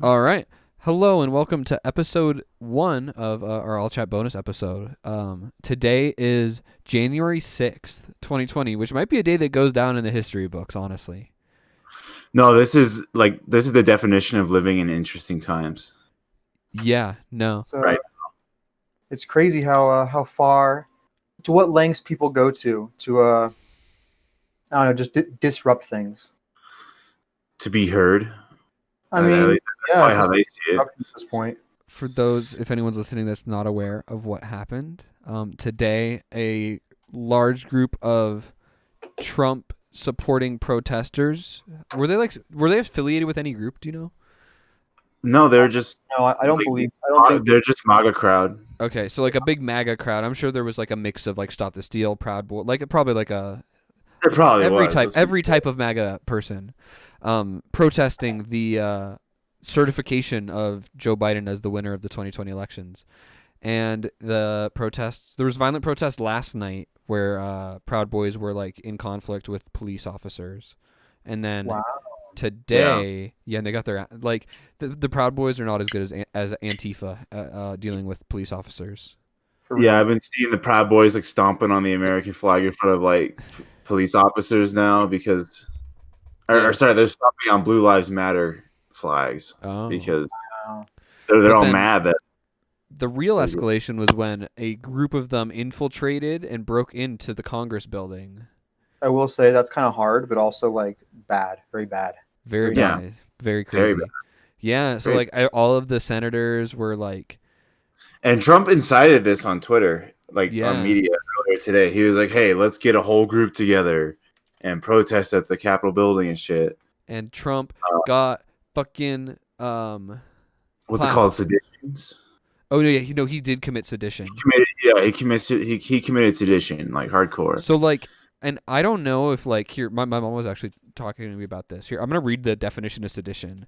All right. Hello and welcome to episode 1 of our AllChat bonus episode. Today is January 6th, 2020, which might be a day that goes down in the history books, honestly. No, this is the definition of living in interesting times. Yeah, no. It's Right. it's crazy how far to what lengths people go to I don't know, just disrupt things. To be heard. I At mean, least that's yeah, probably it's how just they see it. disruption at this point. For those, if anyone's listening that's not aware of what happened, today a large group of Trump supporting protesters were they affiliated with any group? Do you know? No, they're just No, I don't like, believe. I don't think. they're just MAGA crowd. Okay, so like a big MAGA crowd. I'm sure there was like a mix of like Stop the Steal, Proud Boy, like probably like a It probably every was. type Let's be every type of MAGA person protesting the certification of Joe Biden as the winner of the 2020 elections. And the protests, there was violent protests last night where Proud Boys were like in conflict with police officers. And then Wow. today, yeah, and they got their like the Proud Boys are not as good as Antifa dealing with police officers. For Yeah, real. I've been seeing the Proud Boys like stomping on the American flag in front of like police officers now because, Yeah. or sorry, they're stomping on Blue Lives Matter flags Oh. because Wow. they're But all then- mad that The real escalation was when a group of them infiltrated and broke into the Congress building. I will say that's kind of hard, but also like bad, very bad. Very Yeah. bad. Very Very crazy. Yeah, so Very- like all of the senators were like, And Trump incited this on Twitter, like Yeah. on media earlier today. He was like, "Hey, let's get a whole group together and protest at the Capitol building and shit." and Trump got fucking What's it Wow. called? Seditions. oh no, yeah, he did commit sedition. He committed sedition, like hardcore. So like, and I don't know if like here, my mom was actually talking to me about this. Here, I'm gonna read the definition of sedition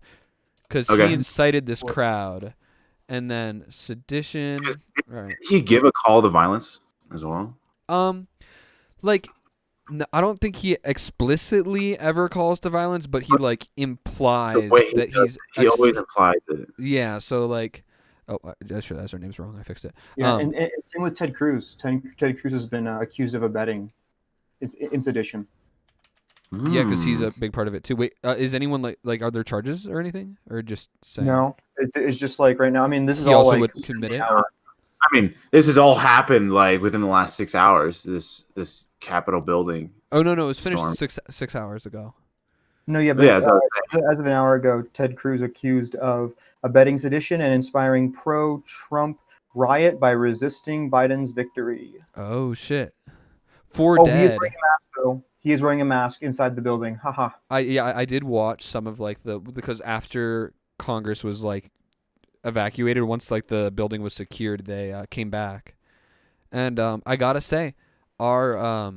because Okay. he incited this crowd, and then sedition. Because- Right. Did he give a call to violence as well? Like, I don't think he explicitly ever calls to violence, but he like The implies way he that does it, he always implies it. yeah. So like, oh, that's her name's wrong. I fixed it. Yeah, Um, and same with Ted Cruz. Ted Cruz has been accused of abetting. It's in sedition. Yeah, because he's Hmm. a big part of it too. Wait, is anyone like are there charges or anything, or just saying? No, it's just like right now. I mean, this is He all also like would commit it. hour. I mean, this has all happened like within the last 6 hours. This Capitol building. Oh no, it was finished Storm. 6 hours ago. No, yeah, but Yeah, that's what I was as of an hour ago, Ted Cruz accused of abetting sedition and inspiring pro-Trump riot by resisting Biden's victory. Oh shit, 4 Oh, he is dead. wearing a mask though. He is wearing a mask inside the building. Haha. I did watch some of like because after Congress was like evacuated, once like the building was secured, they came back, and I gotta say, our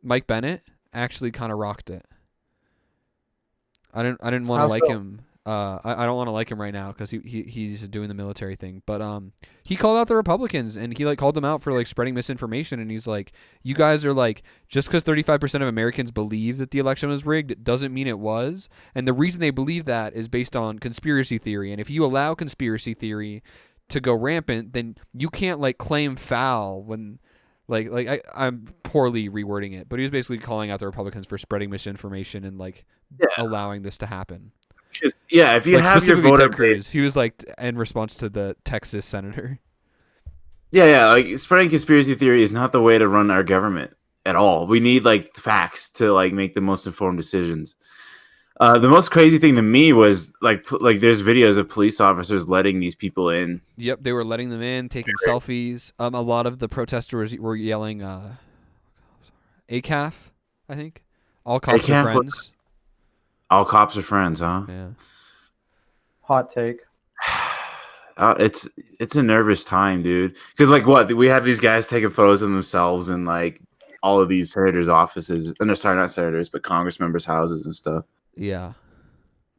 Mike Bennett actually kind of rocked it. I didn't want to How like so? him. I don't want to like him right now because he's doing the military thing. But he called out the Republicans and he like called them out for like spreading misinformation. And he's like, you guys are like, just because 35% of Americans believe that the election was rigged, it doesn't mean it was. And the reason they believe that is based on conspiracy theory. And if you allow conspiracy theory to go rampant, then you can't like claim foul when. I'm poorly rewording it, but he was basically calling out the Republicans for spreading misinformation and like Yeah. allowing this to happen. 'Cause, yeah, if you Like have your specifically voter Ted Cruz, base, he was like in response to the Texas senator. yeah, like spreading conspiracy theory is not the way to run our government at all. We need like facts to like make the most informed decisions. The most crazy thing to me was like there's videos of police officers letting these people in. Yep, they were letting them in, taking selfies. A lot of the protesters were yelling ACAF, I think. All cops are ACAF? friends. All cops are friends, huh? Yeah. Hot take. It's a nervous time, dude. Because like what we have these guys taking photos of themselves in like all of these senators' offices. And sorry, not senators, but Congress members' houses and stuff. Yeah.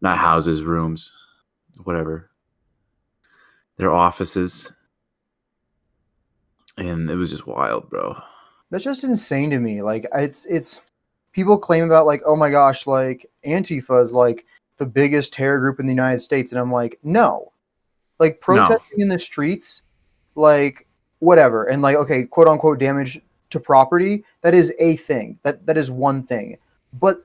Not houses, rooms, whatever. Their offices. And it was just wild, bro. That's just insane to me. Like it's people claim about like, oh my gosh, like Antifa is like the biggest terror group in the United States, and I'm like, no, like protesting in the streets, like whatever, and like okay, quote unquote damage to property, that is a thing. That is one thing, but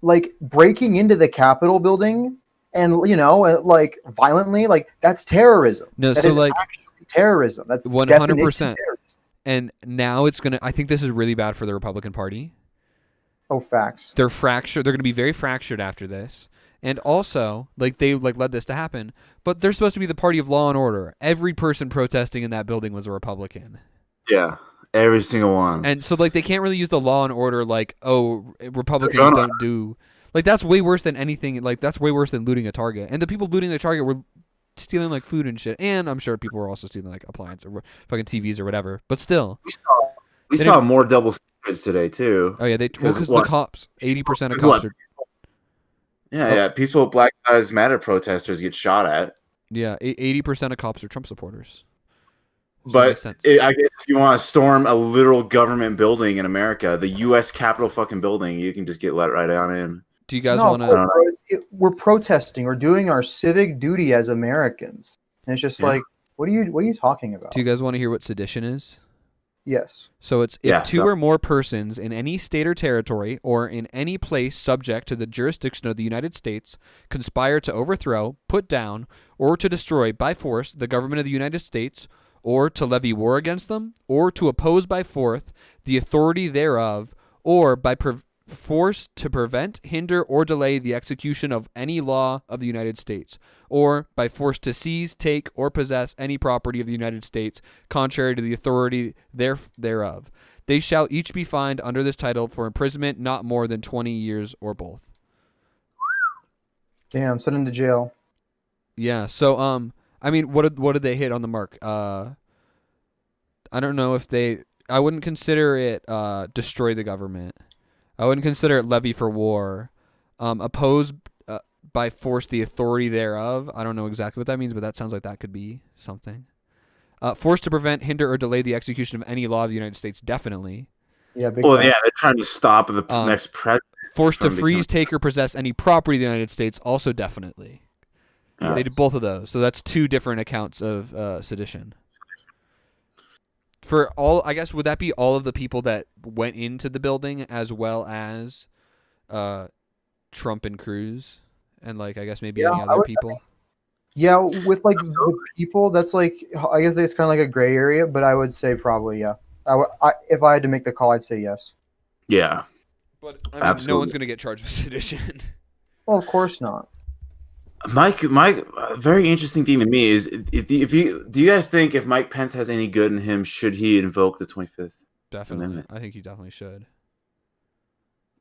like breaking into the Capitol building and like violently, like that's terrorism. No, that so is like actually terrorism. That's 100%. definition terrorism. And now it's gonna. I think this is really bad for the Republican Party. Oh, facts. They're fractured. They're gonna be very fractured after this. And also, like they like led this to happen, but they're supposed to be the party of law and order. Every person protesting in that building was a Republican. Yeah, every single one. And so like they can't really use the law and order like, oh, Republicans don't do like that's way worse than anything. Like that's way worse than looting a Target. And the people looting the Target were stealing like food and shit. And I'm sure people were also stealing like appliances or fucking TVs or whatever. But still, we saw more double standards today too. Oh yeah, because the cops, 80% of cops are. Yeah, peaceful Black Lives Matter protesters get shot at. Yeah, 80% of cops are Trump supporters. But I guess if you want to storm a literal government building in America, the U.S. Capitol fucking building, you can just get let right on in. Do you guys want to? We're protesting. We're doing our civic duty as Americans. And it's just like, what are you talking about? Do you guys want to hear what sedition is? Yes. So it's if two or more persons in any state or territory or in any place subject to the jurisdiction of the United States conspire to overthrow, put down, or to destroy by force the government of the United States, or to levy war against them, or to oppose by force the authority thereof, or by force to prevent, hinder, or delay the execution of any law of the United States, or by force to seize, take, or possess any property of the United States, contrary to the authority thereof. They shall each be fined under this title for imprisonment not more than 20 years or both. Damn, send him to jail. Yeah, so, I mean, what did they hit on the mark? I don't know if I wouldn't consider it destroy the government. I wouldn't consider it levy for war. Oppose by force the authority thereof. I don't know exactly what that means, but that sounds like that could be something. Force to prevent, hinder, or delay the execution of any law of the United States, definitely. Yeah, they're trying to stop the next president. Force to freeze, take, or possess any property of the United States, also definitely. Yeah. They did both of those. So that's two different accounts of sedition. For all, I guess, would that be all of the people that went into the building as well as Trump and Cruz and like I guess maybe any other people? Yeah, with like the people, that's like I guess that's kind of like a gray area, but I would say probably yeah. If I had to make the call, I'd say yes. Yeah, but I mean, no one's gonna get charged with sedition. Well, of course not. Mike, very interesting thing to me is do you guys think if Mike Pence has any good in him, should he invoke the 25th Amendment? I think he definitely should.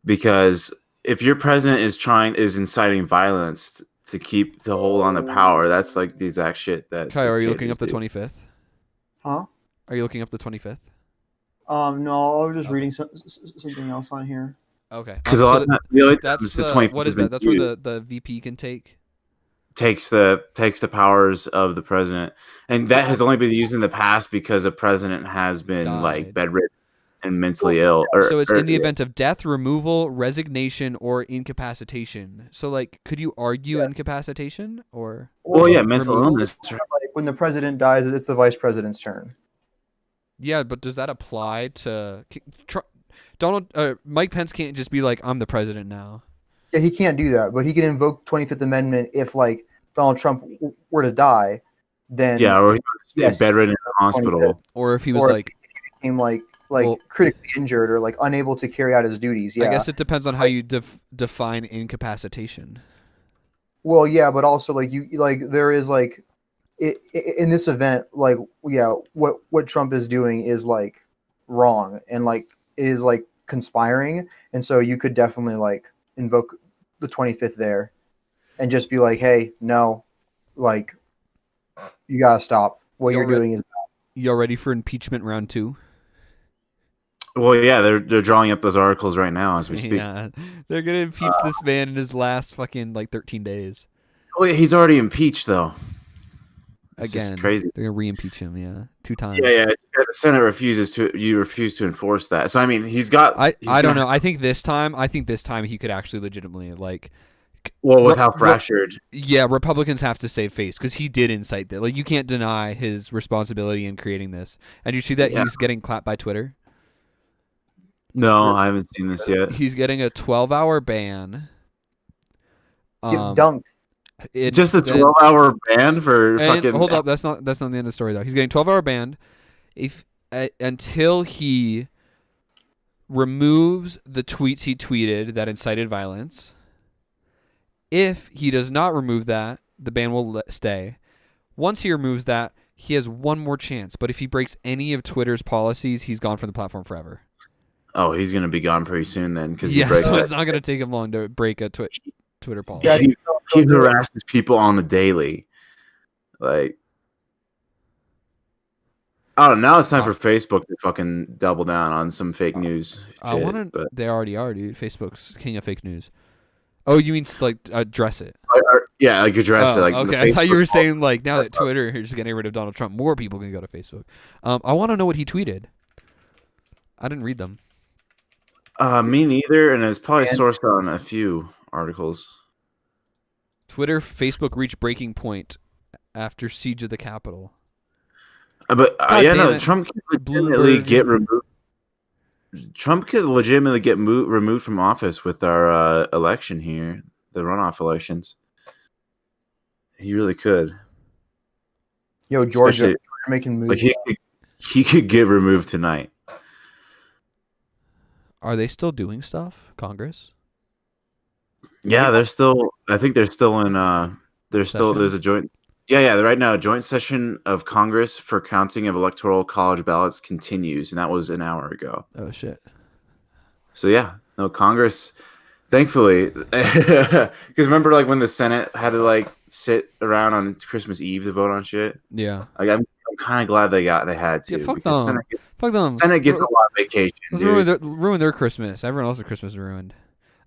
Because if your president is inciting violence to hold on to power, that's like the exact shit that. Kai, are you looking up the 25th? Huh? Are you looking up the 25th? No, I was just reading something else on here. Okay. Because that's the 25th. What is that? That's where the VP can takes the powers of the president, and that has only been used in the past because a president has been like bedridden and mentally ill. So it's in the event of death, removal, resignation, or incapacitation. So like, could you argue incapacitation or? Well, yeah, mental illness. Like when the president dies, it's the vice president's turn. Yeah, but does that apply to Mike Pence? Can't just be like, I'm the president now. Yeah, he can't do that, but he can invoke 25th Amendment if, like, Donald Trump were to die, then... or he was bedridden in the hospital. Or if he was, if he became, critically injured or, like, unable to carry out his duties, yeah. I guess it depends on how you define incapacitation. Well, yeah, but also, like, there is, like... in this event, like, yeah, what Trump is doing is, like, wrong, and, like, it is, like, conspiring, and so you could definitely, like... invoke the 25th there and just be like, hey, no, like, you gotta stop. What you're doing is bad. Y'all ready for impeachment round 2? Well, yeah, they're drawing up those articles right now as we speak. Yeah, they're gonna impeach this man in his last fucking 13 days. Oh, yeah, he's already impeached though. Again, crazy. They're gonna re-impeach him, 2 times. Yeah. The Senate refuse to enforce that. So I mean, he's got. I don't know. I think this time he could actually legitimately Well, with Re- how re- fractured. Yeah, Republicans have to save face because he did incite that. Like, you can't deny his responsibility in creating this. And you see that Yeah. he's getting clapped by Twitter. No, I haven't seen this yet. He's getting a 12-hour ban. Get Um, dunked. Just a then 12-hour ban for and fucking. hold up, that's not the end of the story though. He's getting 12-hour ban if until he removes the tweets he tweeted that incited violence. If he does not remove that, the ban will stay. Once he removes that, he has one more chance. But if he breaks any of Twitter's policies, he's gone from the platform forever. Oh, he's gonna be gone pretty soon then because Yeah, he breaks so that. it's not going to take him long to break a Twitter policy. Yeah, He harasses people on the daily. Like, oh, now it's time for Facebook to fucking double down on some fake news. I shit, want to. but They already are, dude. Facebook's king of fake news. Oh, you mean like address it? yeah, like address it. Like Okay, the I thought you were Facebook- saying like now that Twitter is getting rid of Donald Trump, more people can go to Facebook. I want to know what he tweeted. I didn't read them. Me neither, and it's probably sourced on a few articles. Twitter, Facebook reached breaking point after siege of the Capitol. But God yeah, damn no, it. Trump could legitimately Bloomberg. get removed. Trump could legitimately get removed from office with our election here, the runoff elections. He really could. Yo, Georgia, Especially- you're making Like moves. he could get removed tonight. Are they still doing stuff? Congress? Yeah, they're still. I think they're still in. There's still. There's a joint. Yeah. Right now, a joint session of Congress for counting of electoral college ballots continues, and that was an hour ago. Oh shit. So yeah, no Congress. Thankfully, because remember, like when the Senate had to like sit around on Christmas Eve to vote on shit. Yeah. Like I'm kind of glad they had to. Yeah, fuck because them. Fuck them. Senate gets a lot of vacation. Let's Dude. ruin their Christmas. Everyone else's Christmas is ruined.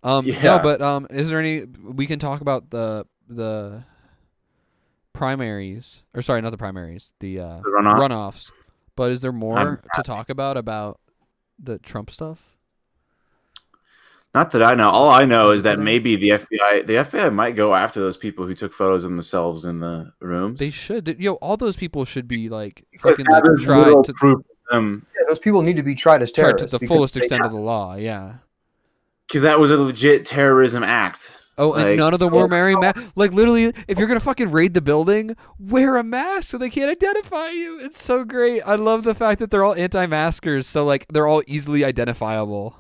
No, Yeah. but is there any we can talk about the primaries, or sorry, not the primaries, the runoff? runoffs. But is there more to talk about the Trump stuff? Not that I know. All I know is that Today? maybe the FBI might go after those people who took photos of themselves in the rooms. They should. Yo, all those people should be like Because fucking like that is tried literal to proof of them. Yeah, those people need to be tried as tried terrorists. to the because fullest they- extent of the law. Yeah. Because that was a legit terrorism act. Oh, and Like, none of them were wearing masks. Like, literally, if you're going to fucking raid the building, wear a mask so they can't identify you. It's so great. I love the fact that they're all anti-maskers, so, like, they're all easily identifiable.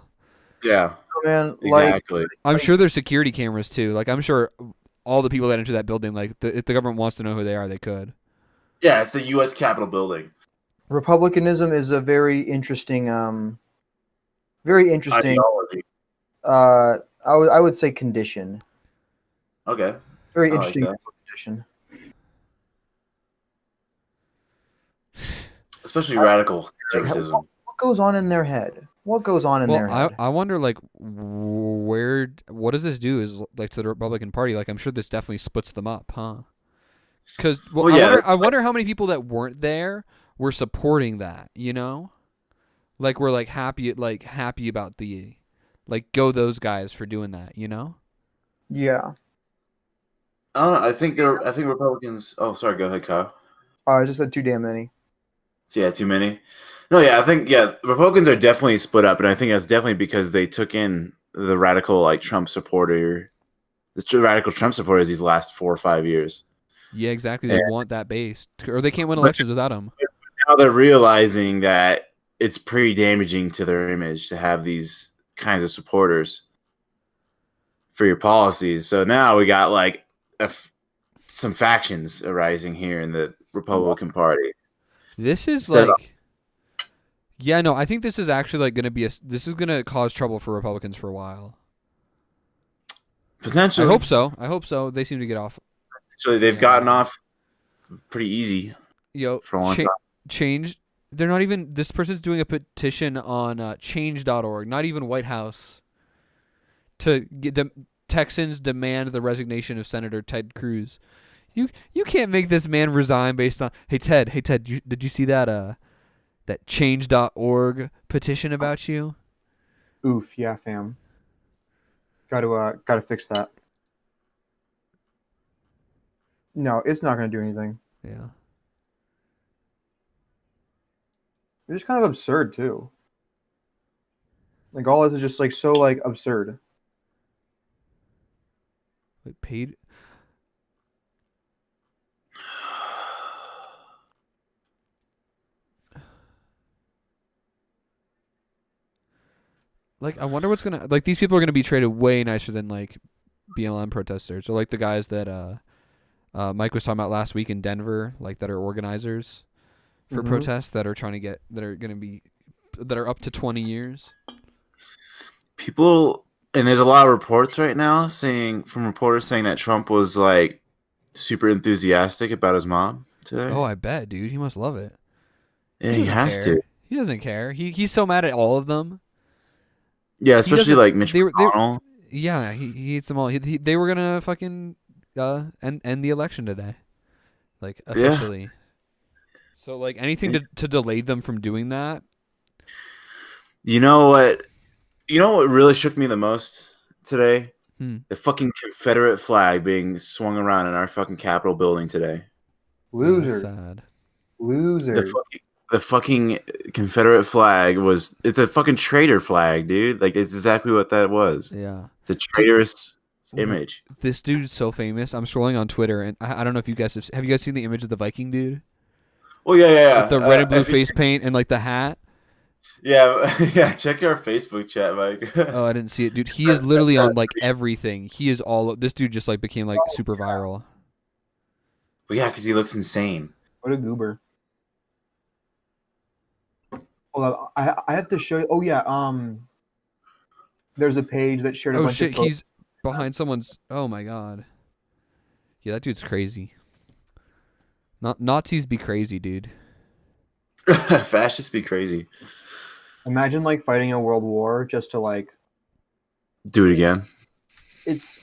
Yeah, Man, like exactly. I'm sure there's security cameras, too. Like, I'm sure all the people that enter that building, like, if the government wants to know who they are, they could. Yeah, it's the U.S. Capitol building. Republicanism is a very interesting, Ideology. I would say condition. Okay. Very I like interesting that. condition. Especially radical conservatism. What goes on in their head? What goes on in their Well, head? I wonder, like, what does this do is, like, to the Republican Party? Like, I'm sure this definitely splits them up, huh? Because, Well, yeah. I wonder how many people that weren't there were supporting that, you know? Like, we're, like, happy about the, like, go those guys for doing that, you know? Yeah. I don't know. I think Republicans. Oh, sorry. Go ahead, Kyle. I just said too damn many. Yeah, too many. No, yeah, I think Republicans are definitely split up, and I think that's definitely because they took in the radical Trump supporters these last 4 or 5 years. Yeah, exactly. They want that base. Or they can't win But- elections without them. Now they're realizing that it's pretty damaging to their image to have these kinds of supporters for your policies. So now we got some factions arising here in the Republican Party. This is Instead of- like... Yeah, no, I think this is actually, like, going to be this is going to cause trouble for Republicans for a while. Potentially. I hope so. They seem to get off. Actually, they've gotten off pretty easy Yo, for a long time. change. They're not even. This person's doing a petition on change.org, not even White House, to get Texans demand the resignation of Senator Ted Cruz. You can't make this man resign based on. Hey Ted, did you see that that change.org petition about you? Oof, yeah, fam. Gotta fix that. No, it's not going to do anything. Yeah. It's just kind of absurd too. Like all this is just like so like absurd. Like paid. Like I wonder what's gonna like. These people are gonna be treated way nicer than like BLM protesters or like the guys that Mike was talking about last week in Denver, like that are organizers for protests that are trying to get that are gonna be that are up to 20 years. People, and there's a lot of reports right now from reporters saying that Trump was like super enthusiastic about his mom today. Oh, I bet, dude. He must love it. Yeah, He he doesn't has care. to. He doesn't care. He's so mad at all of them. Yeah, He especially doesn't. like Mitch They McConnell. yeah. He hates them all. They were gonna fucking end the election today, like Yeah. officially. So like anything to delay them from doing that. You know what? You know what really shook me the most today? The fucking Confederate flag being swung around in our fucking Capitol building today. Losers. Sad. Losers. The fucking Confederate flag it's a fucking traitor flag, dude. Like it's exactly what that was. Yeah. It's a traitorous image. This dude's so famous. I'm scrolling on Twitter and I don't know if you guys have you guys seen the image of the Viking dude? Well, yeah. With the red and blue face paint and like the hat. Yeah. Check our Facebook chat, Mike. Oh, I didn't see it, dude. He is literally on like everything. He is all. This dude just like became like super viral. Well, yeah, because he looks insane. What a goober. Hold up, I have to show you. Oh yeah, there's a page that shared a Oh bunch shit, of photos. he's behind someone's. Oh my god. Yeah, that dude's crazy. Not Nazis be crazy, dude. Fascists be crazy. Imagine like fighting a world war just to like do it again. It's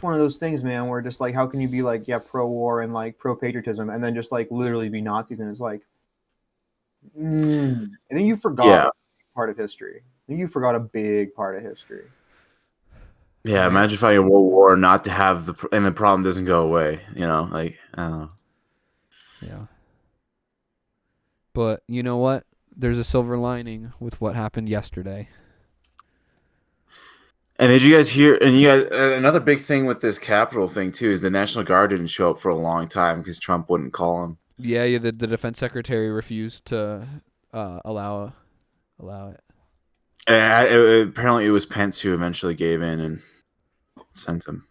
one of those things, man, where just like how can you be like pro war and like pro patriotism and then just like literally be Nazis, and it's like and then you forgot a part of history. You forgot a big part of history. Yeah, imagine fighting a world war not to have and the problem doesn't go away. You know, like I don't know. Yeah. But you know what? There's a silver lining with what happened yesterday. And did you guys hear? And you guys, another big thing with this Capitol thing too is the National Guard didn't show up for a long time because Trump wouldn't call him. Yeah. The defense secretary refused to allow it. And apparently, it was Pence who eventually gave in and sent him.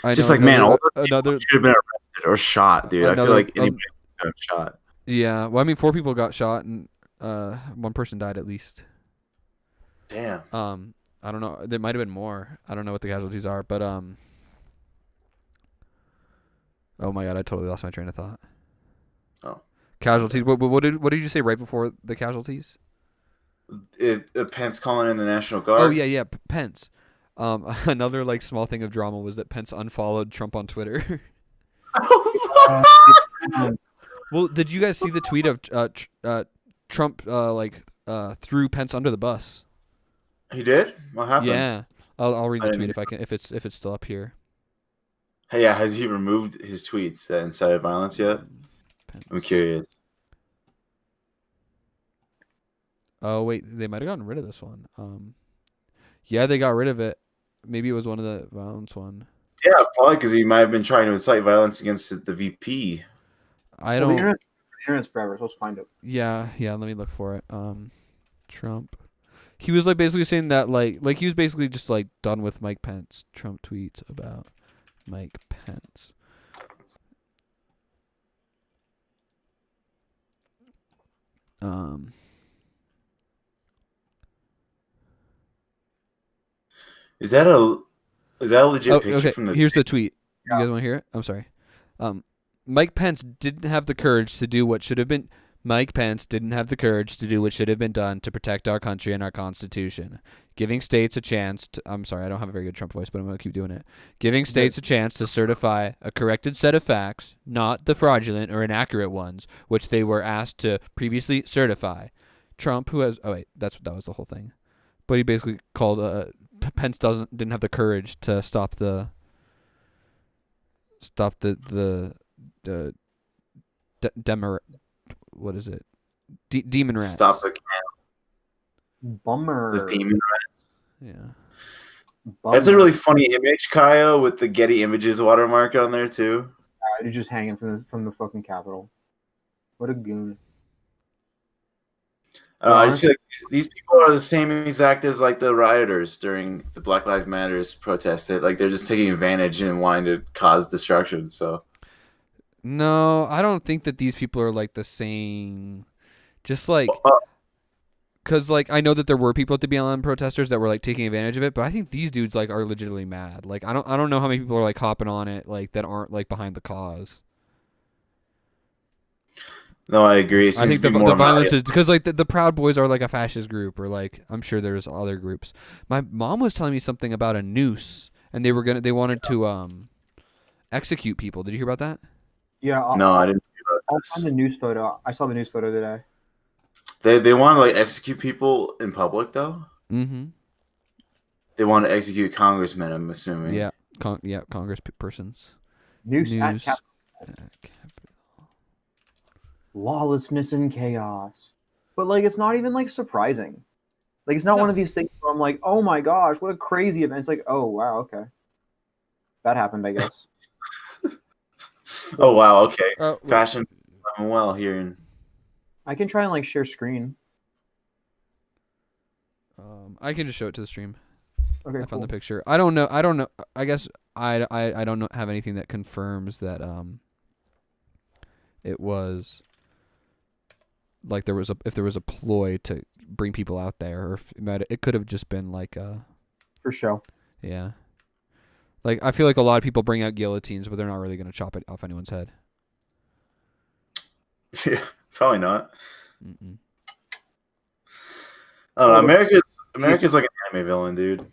It's just like, man, all those people should have been arrested or shot, dude. I feel like anybody could have shot. Yeah. Well, I mean, 4 people got shot and 1 person died at least. Damn. I don't know. There might have been more. I don't know what the casualties are, but oh my god, I totally lost my train of thought. Oh. Casualties. What did you say right before the casualties? Pence calling in the National Guard. Oh yeah, Pence. Another like small thing of drama was that Pence unfollowed Trump on Twitter. Well, did you guys see the tweet of Trump threw Pence under the bus? He did? What happened? Yeah, I'll read the tweet if it's still up here. Hey, yeah, has he removed his tweets that incited violence yet? Pence. I'm curious. Oh wait, they might have gotten rid of this one. Yeah, they got rid of it. Maybe it was one of the violence one. Yeah, probably because he might have been trying to incite violence against the VP. The internet's forever, so let's find it. Yeah. Let me look for it. Trump. He was like basically saying that like he was basically just like done with Mike Pence. Trump tweets about Mike Pence. Is that a legit picture from the? Here's the tweet. You guys want to hear it? I'm sorry. Mike Pence didn't have the courage to do what should have been. Mike Pence didn't have the courage to do what should have been done to protect our country and our Constitution. Giving states a chance to, I'm sorry, I don't have a very good Trump voice, but I'm going to keep doing it. Giving states a chance to certify a corrected set of facts, not the fraudulent or inaccurate ones, which they were asked to previously certify. Trump, who has, that was the whole thing. But he basically called, Pence didn't have the courage to stop the stop the what is it? Demon rats. Stop the Bummer. demon rats. Yeah. Bummer. That's a really funny image, Kyle, with the Getty Images watermark on there too. You're just hanging from the fucking Capitol. What a goon. I just feel like these people are the same exact as like the rioters during the Black Lives Matters protest. Like they're just taking advantage and wanting to cause destruction. So No, I don't think that these people are like the same. Just like, cause like I know that there were people at the BLM protesters that were like taking advantage of it, but I think these dudes like are legitimately mad. Like I don't know how many people are like hopping on it like that aren't like behind the cause. no, I agree. It I seems think to be the more violence is because like the Proud Boys are like a fascist group, or like I'm sure there's other groups. My mom was telling me something about a noose, and they wanted to execute people. Did you hear about that? Yeah. No, I didn't. I'll find the news photo. I saw the news photo today. They want to like execute people in public though. Mm-hmm. They want to execute congressmen. I'm assuming. Yeah, Congress persons. News at News. Capitol. Lawlessness and chaos. But like it's not even like surprising. Like it's not one of these things where I'm like, oh my gosh, what a crazy event. It's like, oh wow, okay. That happened, I guess. Oh wow. Okay. Wait. Fashion. I'm well here in. I can try and like share screen. I can just show it to the stream. Okay. I found Cool. the picture. I don't know. I guess I don't have anything that confirms that it was like if there was a ploy to bring people out there, or if it could have just been like For show. yeah. Like I feel like a lot of people bring out guillotines, but they're not really going to chop it off anyone's head. Yeah, probably not. Mm-mm. I don't know. America's like an anime villain, dude.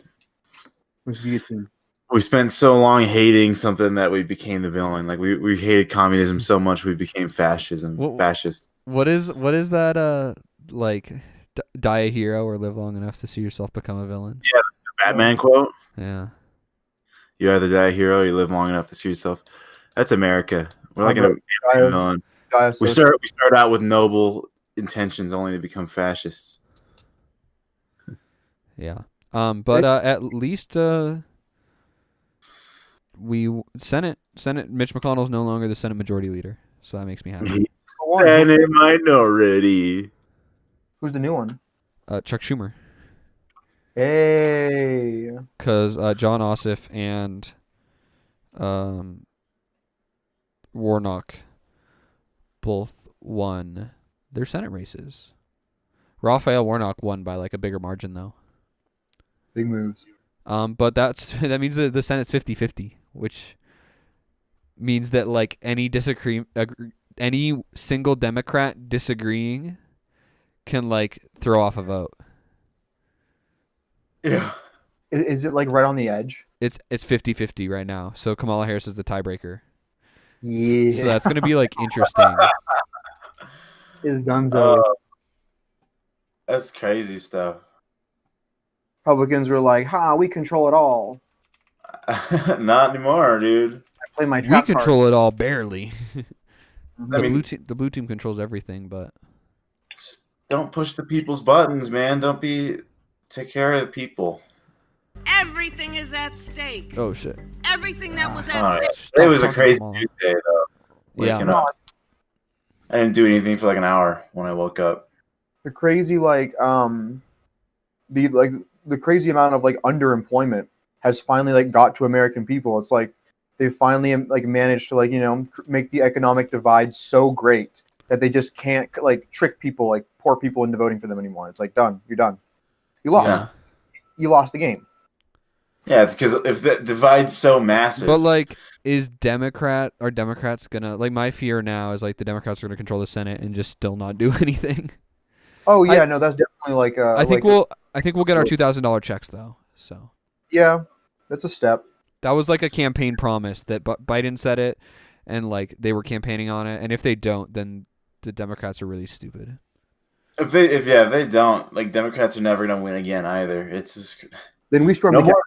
Who's guillotine? We spent so long hating something that we became the villain. Like we hated communism so much we became fascism. Fascist. What is that like die a hero or live long enough to see yourself become a villain? Yeah, the Batman quote. Yeah. You either die a hero or you live long enough to see yourself. That's America. We're like an villain. We start out with noble intentions only to become fascists. Yeah. But at least Senate Mitch McConnell's no longer the Senate Majority Leader, so that makes me happy. Senate Minority. Who's the new one? Chuck Schumer. Hey. Because John Ossoff and Warnock both won their Senate races. Raphael Warnock won by like a bigger margin though. Big moves. But that means that the Senate's 50-50, which means that like any single Democrat disagreeing can like throw off a vote. Yeah. Is it like right on the edge? It's 50-50 right now. So Kamala Harris is the tiebreaker. Yeah. So that's going to be like interesting. Is Dunzo. That's crazy stuff. Republicans were like, we control it all. Not anymore, dude. I play my We trap control it all barely. card. The blue team controls everything, but Just don't push the people's buttons, man. Take care of the people. Everything is at stake. oh shit. Everything that was All at right. stake. It was a talking crazy about news day, though. Waking up. I didn't do anything for like an hour when I woke up. The crazy the crazy amount of like underemployment has finally like got to American people. It's like they finally like managed to like make the economic divide so great that they just can't like trick people, like poor people, into voting for them anymore. It's like done. You're done. You lost. Yeah. You lost the game. Yeah, it's because if the divide's so massive. But like, are Democrats gonna like? My fear now is like the Democrats are gonna control the Senate and just still not do anything. Oh yeah, no, that's definitely like. I think we'll get our $2,000 checks though. So yeah, that's a step. that was like a campaign promise that Biden said it, and like they were campaigning on it. And if they don't, then the Democrats are really stupid. If they don't, like Democrats are never gonna win again either. It's just Then we storm no the more.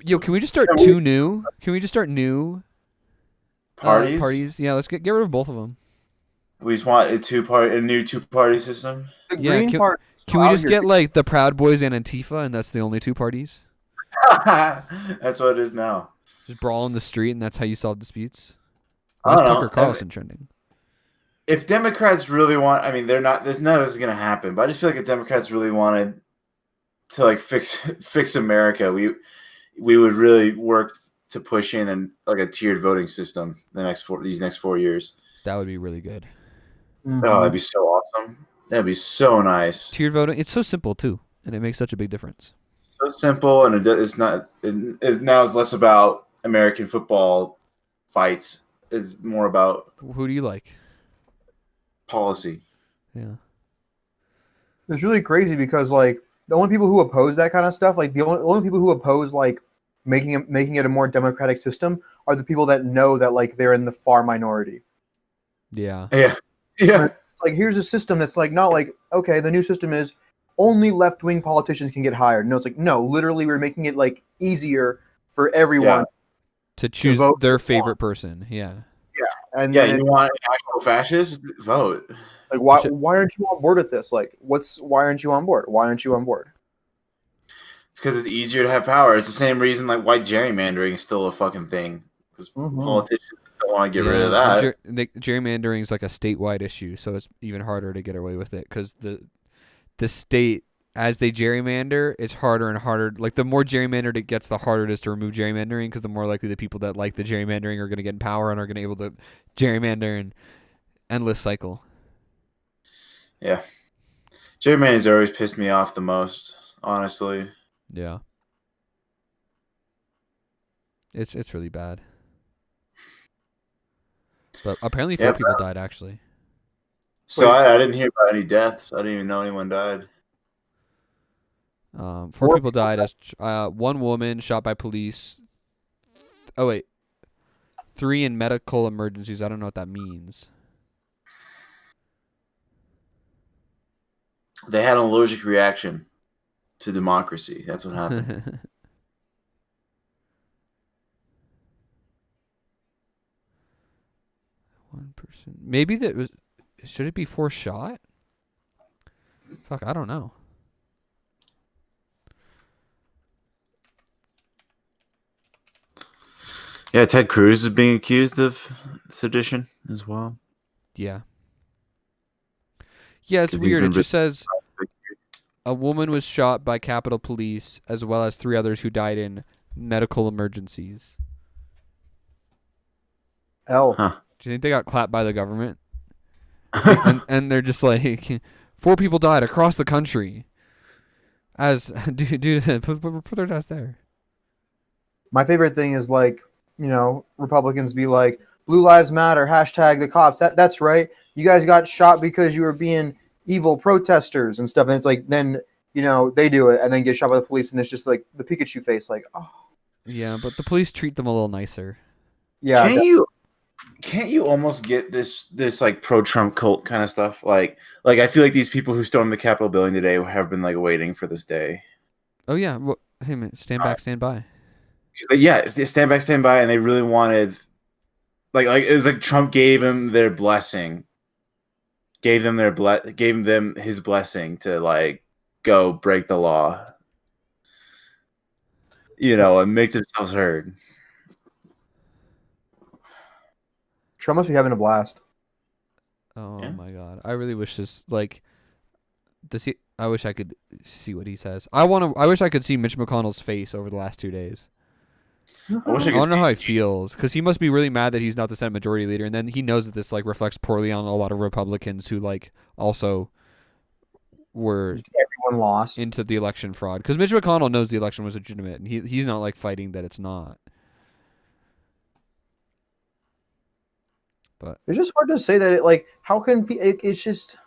Yo, can we just start two new? Can we just start new? Parties? Yeah, let's get rid of both of them. We just want a new two-party system. The Yeah, Green Party. Can we just get like the Proud Boys and Antifa, and that's the only two parties? That's what it is now. Just brawl in the street, and that's how you solve disputes. I Why is don't know. Tucker Carlson trending? If Democrats really want, I mean, they're not. There's none of this is gonna happen. But I just feel like if Democrats really wanted to like fix America, we would really work to push in and like a tiered voting system these next 4 years. That would be really good. Mhm. Oh, that'd be so awesome. That'd be so nice. Tiered voting, it's so simple too, and it makes such a big difference. So simple, and it's not. It now is less about American football fights. It's more about Who do you like? policy. Yeah. It's really crazy because like the only people who oppose that kind of stuff, like the only people who oppose like making it a more democratic system are the people that know that like they're in the far minority. Yeah. Yeah. It's like here's a system that's like not like okay, the new system is only left-wing politicians can get hired. No, it's like no, literally we're making it like easier for everyone To choose vote their for one. favorite person. Yeah. And Yeah, then you want an actual fascist? Vote. like why Should- aren't you on board with this? Like why aren't you on board? Why aren't you on board? It's because it's easier to have power. It's the same reason like white gerrymandering is still a fucking thing. Because politicians don't want to get rid of that. Gerrymandering is like a statewide issue, so it's even harder to get away with it because the state, as they gerrymander, it's harder and harder. Like the more gerrymandered it gets, the harder it is to remove gerrymandering because the more likely the people that like the gerrymandering are going to get in power and are going to be able to gerrymander and endless cycle. Yeah. Gerrymandering's always pissed me off the most, honestly. Yeah. It's really bad. But apparently 4 people died actually. So I didn't hear about any deaths. I didn't even know anyone died. 4 people died as one woman shot by police. Oh wait, 3 in medical emergencies. I don't know what that means. They had an allergic reaction to democracy. That's what happened. One person. Maybe that was. Should it be 4 shot? Fuck, I don't know. Yeah, Ted Cruz is being accused of sedition as well. Yeah. Yeah, it's 'Cause he's weird. It been just says a woman was shot by Capitol Police, as well as 3 others who died in medical emergencies. L. Huh. Do you think they got clapped by the government? and they're just like, 4 people died across the country. As due to put their deaths there. My favorite thing is like, you know, Republicans be like, Blue Lives Matter, hashtag the cops. That's right. You guys got shot because you were being evil protesters and stuff. And it's like, then, you know, they do it and then get shot by the police. And it's just like the Pikachu face, like, oh. Yeah, but the police treat them a little nicer. Yeah. Can't you almost get this like pro-Trump cult kind of stuff? Like I feel like these people who stormed the Capitol building today have been like waiting for this day. Oh, yeah. Well, hey, man, stand back, stand by. They stand back, stand by, and they really wanted, like it was like Trump gave them their blessing, gave them his blessing to like go break the law, you know, and make themselves heard. Trump must be having a blast. Oh, Yeah. my God. I really wish this, like, I wish I could see what he says. I wish I could see Mitch McConnell's face over the last 2 days. I wish I I could don't know how he see- feels, because he must be really mad that he's not the Senate Majority Leader, and then he knows that this like reflects poorly on a lot of Republicans who like also were Everyone lost. into the election fraud. Because Mitch McConnell knows the election was legitimate, and he's not like fighting that it's not. But It's just hard to say that it like how can it's just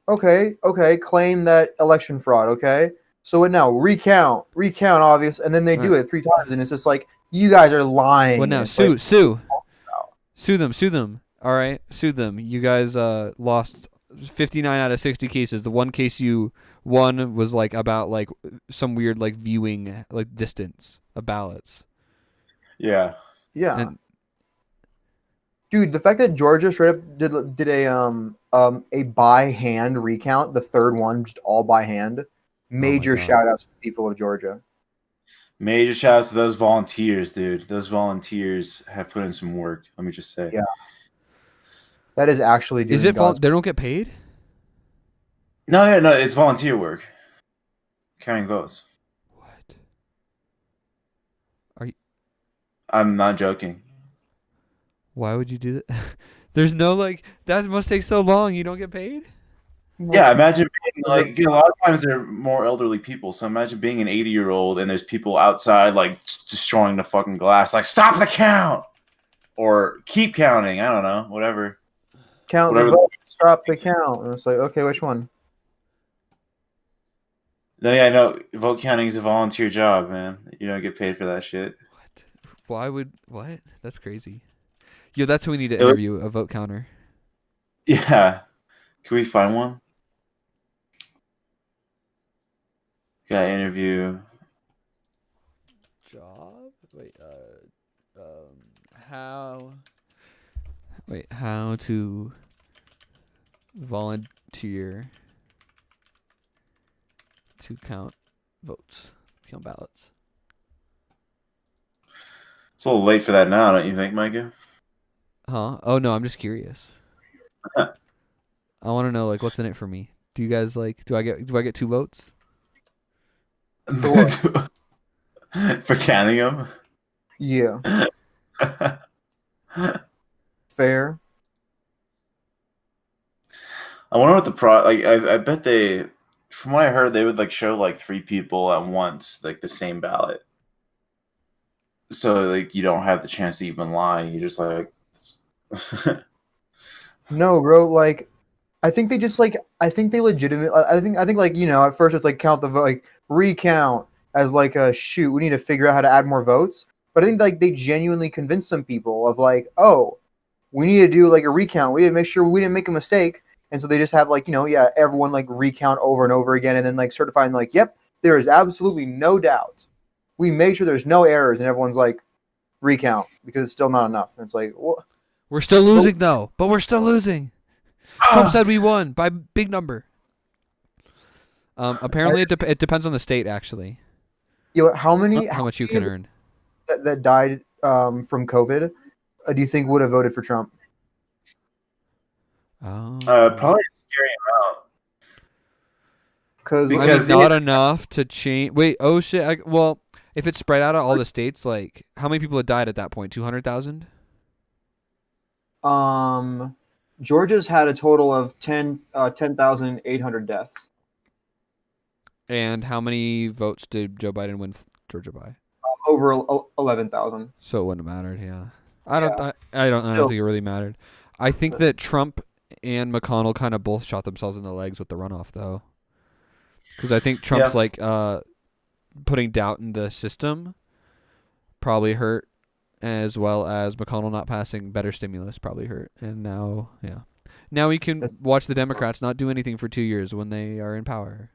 okay, claim that election fraud, okay? So what now? Recount, obvious, and then they do it 3 times, and it's just like you guys are lying. well, now It's sue like, them. All right, sue them. You guys lost 59 out of 60 cases. The one case you won was like about like some weird like viewing like distance of ballots. Yeah. yeah. And Dude, the fact that Georgia straight up did a by hand recount, the third one, just all by hand. Major God. shout outs to the people of Georgia. Major shouts to those volunteers, dude. Those volunteers have put in some work. Let me just say. Yeah. That is actually doing Is it God's they don't get paid? No, yeah, no, it's volunteer work. Counting votes. What? I'm not joking. Why would you do that? There's no like that must take so long. You don't get paid? Yeah, imagine being like a lot of times they're more elderly people. So imagine being an 80-year-old and there's people outside like destroying the fucking glass, like stop the count or keep counting. I don't know, whatever. Count Whatever. the vote, stop the count. And it's like, okay, which one? No, yeah, no. Vote counting is a volunteer job, man. You don't get paid for that shit. What? Why would what? That's crazy. Yo, that's who we need to It would- interview, a vote counter. Yeah. Can we find one? Got interview. Job? Wait, how how to volunteer to count votes, count ballots. It's a little late for that now, don't you think, Micah? Huh? Oh no, I'm just curious. I want to know like what's in it for me. Do you guys like do I get 2 votes? For counting them? Yeah, fair. I wonder what I bet they, from what I heard, they would like show like 3 people at once, like the same ballot. So like you don't have the chance to even lie. You just like No, bro. Like, I think they just like. I think they legitimate. I think like at first it's like count the vote, like recount as like a shoot. We need to figure out how to add more votes. But I think like they genuinely convinced some people of like, oh, we need to do like a recount. We need to make sure we didn't make a mistake. And so they just have like everyone like recount over and over again, and then like certifying like, yep, there is absolutely no doubt. We made sure there's no errors, and everyone's like recount because it's still not enough. And it's like, what? We're still losing though, but we're still losing. Trump said we won by big number. Apparently it depends on the state actually. How many? How much you can earn. That died from COVID, do you think would have voted for Trump? Oh. probably a scary amount. Because Because not enough to change. Wait, oh shit. Well, if it's spread out of all the states, like how many people had died at that point? 200,000. Georgia's had a total of 10,800 deaths. And how many votes did Joe Biden win Georgia by? Over 11,000. So it wouldn't have mattered. Yeah, I don't think it really mattered. I think that Trump and McConnell kind of both shot themselves in the legs with the runoff, though, because I think Trump's like putting doubt in the system probably hurt, as well as McConnell not passing better stimulus probably hurt. And now we can watch the Democrats not do anything for 2 years when they are in power.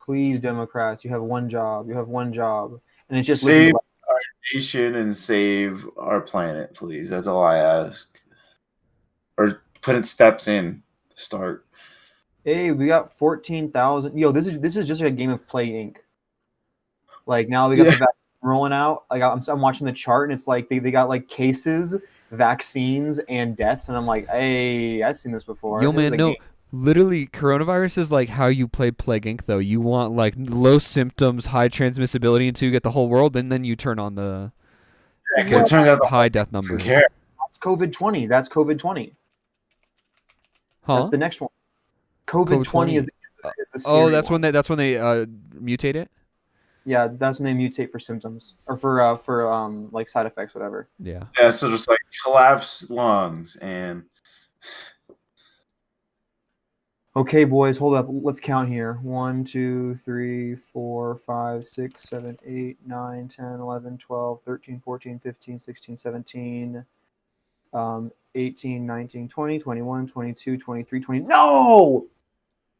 Please, Democrats, you have one job. And it's just save our nation and save our planet, please. That's all I ask. Or put in steps in to start. Hey, we got 14,000. Yo, this is just like a game of Play Inc. Like now we got the vaccine rolling out. Like I'm watching the chart and it's like they got like cases, vaccines, and deaths, and I'm like, hey, I've seen this before. Yo, man, no. Literally, coronavirus is like how you play Plague Inc. Though you want like low symptoms, high transmissibility until you get the whole world, and then you turn on the It turns out high death numbers. That's COVID-20. That's COVID-20. Huh? That's the next one. COVID-20 is the oh, that's one. when they mutate it. Yeah, that's when they mutate for symptoms or for like side effects, whatever. Yeah. Yeah, so just like collapsed lungs and. Okay, boys, hold up. Let's count here. 1, 2, 3, 4, 5, 6, 7, 8, 9, 10, 11, 12, 13, 14, 15, 16, 17, 18, 19, 20, 21, 22, 23, 20. No!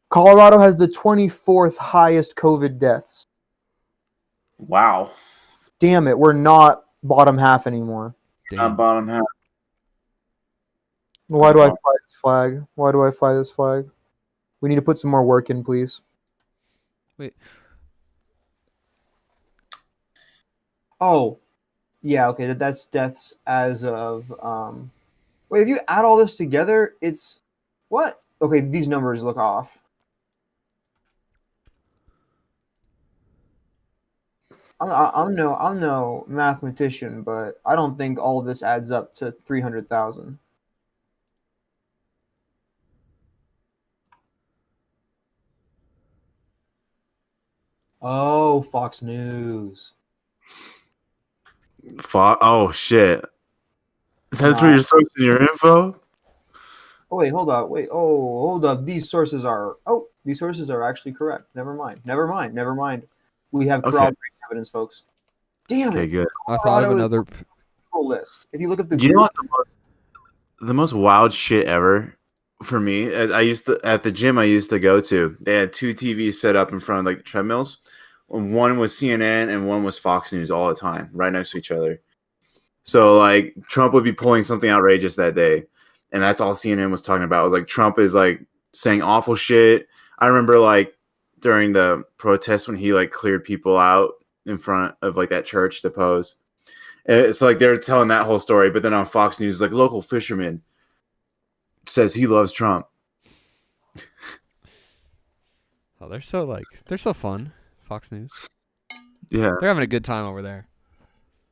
Colorado has the 24th highest COVID deaths. Wow. Damn it, we're not bottom half anymore. Damn. Not bottom half. Why do I fly this flag? Why do I fly this flag? We need to put some more work in, please. Wait. Oh, yeah. Okay, that's deaths as of. Wait, if you add all this together, it's what? Okay, these numbers look off. I'm no mathematician, but I don't think all of this adds up to 300,000. Oh, Fox News. Oh shit. That's where Nah. you're sourcing your info? Oh wait, hold up. Wait. Oh, hold up. These sources are. Oh, these sources are actually correct. Never mind. Never mind. Never mind. We have Okay. corroborating evidence, folks. Damn Okay, it. good. I thought of Colorado is another. on the Google list. If you look at the You know Google, what the most wild shit ever for me? As I used to at the gym I used to go to, they had two TVs set up in front of like the treadmills. One was CNN and one was Fox News all the time, right next to each other. So like Trump would be pulling something outrageous that day, and that's all CNN was talking about. It was like Trump is like saying awful shit. I remember like during the protests when he like cleared people out in front of like that church to pose. And it's like they're telling that whole story, but then on Fox News, like local fisherman says he loves Trump. Oh, they're so fun. Fox News. Yeah, They're having a good time over there.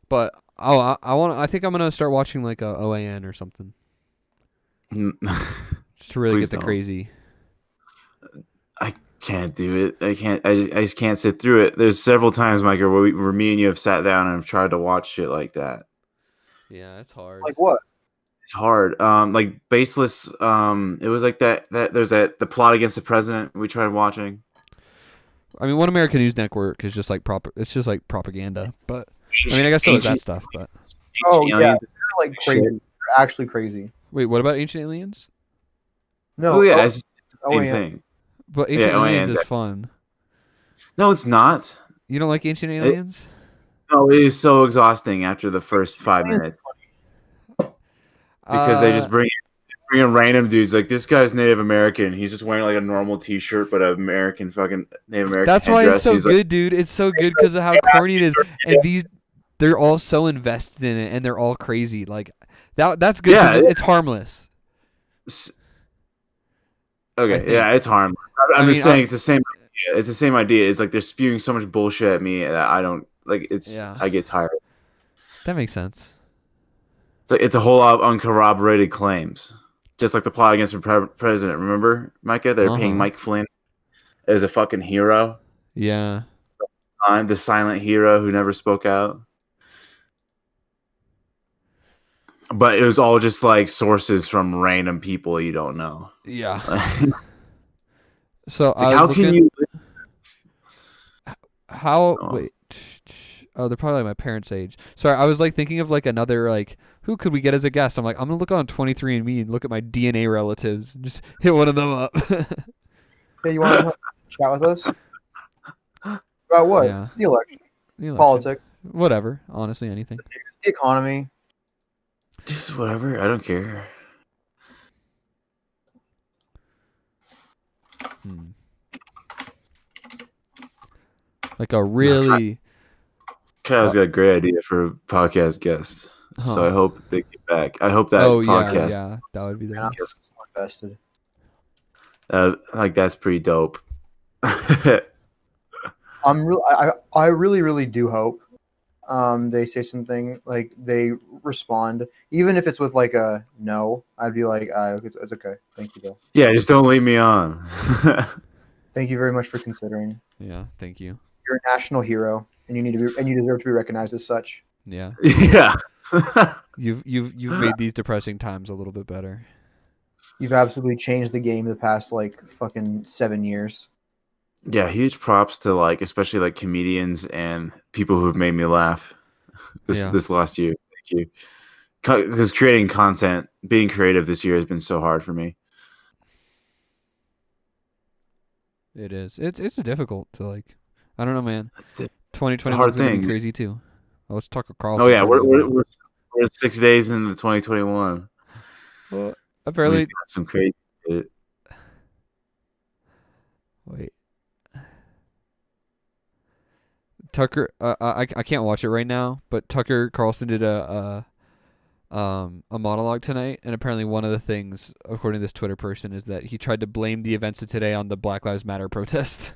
But I think I'm gonna start watching like a OAN or something just to really Please get the don't. crazy. I can't do it. I can't. I just can't sit through it. There's several times, Micah, where me and you have sat down and have tried to watch shit like that. Yeah, it's hard. like what? It's hard. Like baseless. It was like that. There's that the plot against the president we tried watching. I mean, One American News Network is just like It's just like propaganda. But I mean, I guess so is that stuff. But Oh Ancient yeah, aliens. they're like crazy. They're actually crazy. wait, what about Ancient Aliens? No. Oh yeah, it's the same yeah. thing. But Ancient Yeah, Aliens OAN. is fun. No, it's not. You don't like Ancient Aliens? No, it is so exhausting after the first 5 minutes because they just bring in random dudes. Like this guy's Native American. He's just wearing like a normal T-shirt, but an American fucking Native American. That's why it's headdress. so He's good, dude. It's so good because of how corny it is, and they're all so invested in it, and they're all crazy. Like that's good because Yeah, it's harmless. I okay, think. yeah, it's harmless. I'm I just mean, saying it's the same. It's the same idea. It's like they're spewing so much bullshit at me that I don't like. Yeah. I get tired. That makes sense. It's like it's a whole lot of uncorroborated claims, just like the plot against the president. Remember, Micah? They're paying Mike Flynn as a fucking hero. Yeah. I'm the silent hero who never spoke out. But it was all just like sources from random people you don't know. Yeah. It's So like, how can you? How Oh. wait? Oh, they're probably like my parents' age. Sorry, I was like thinking of like another like who could we get as a guest? I'm like I'm gonna look on 23andMe and look at my DNA relatives and just hit one of them up. Hey, you want to chat with us about what? Yeah. The election, The election. politics, Whatever. Honestly, anything. the economy. Just whatever. I don't care. Like a really. Kyle's got a great idea for a podcast guest. So Huh. I hope they get back. I hope that Oh yeah, podcast. yeah, that would be the. Man, I'm so invested. Like that's pretty dope. I really do hope they say something like they respond, even if it's with like a no. I'd be like, it's okay. Thank you though. Yeah, just don't leave me on. Thank you very much for considering. Yeah, thank you. You're a national hero, and you deserve to be recognized as such. Yeah, Yeah. you've made these depressing times a little bit better. You've absolutely changed the game the past like fucking 7 years. Yeah, huge props to like especially like comedians and people who've made me laugh this last year. Thank you. Because creating content, being creative this year has been so hard for me. It is. It's difficult to like. I don't know, man. It's a 2021 hard is gonna be thing. crazy too. Oh, let's talk Carlson. Oh yeah, we're 6 days into 2021. Well, apparently, got some crazy shit. wait, Tucker. I can't watch it right now, but Tucker Carlson did a monologue tonight, and apparently one of the things, according to this Twitter person, is that he tried to blame the events of today on the Black Lives Matter protest.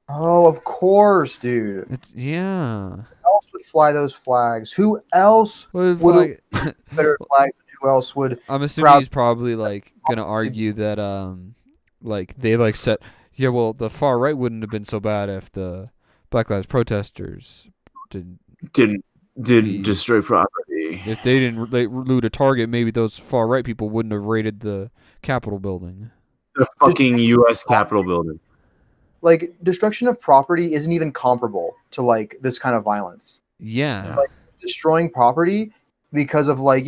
Oh, of course, dude. Yeah. Who else would fly those flags? Who else would Like, better flags? And who else would? I'm assuming he's probably like gonna argue that like they like said, yeah, well the far right wouldn't have been so bad if the Black Lives protesters didn't Didn't Be- destroy property. if they didn't loot a Target, maybe those far right people wouldn't have raided the Capitol building. The fucking U.S. Capitol building. Like destruction of property isn't even comparable to like this kind of violence. Yeah. Like destroying property because of like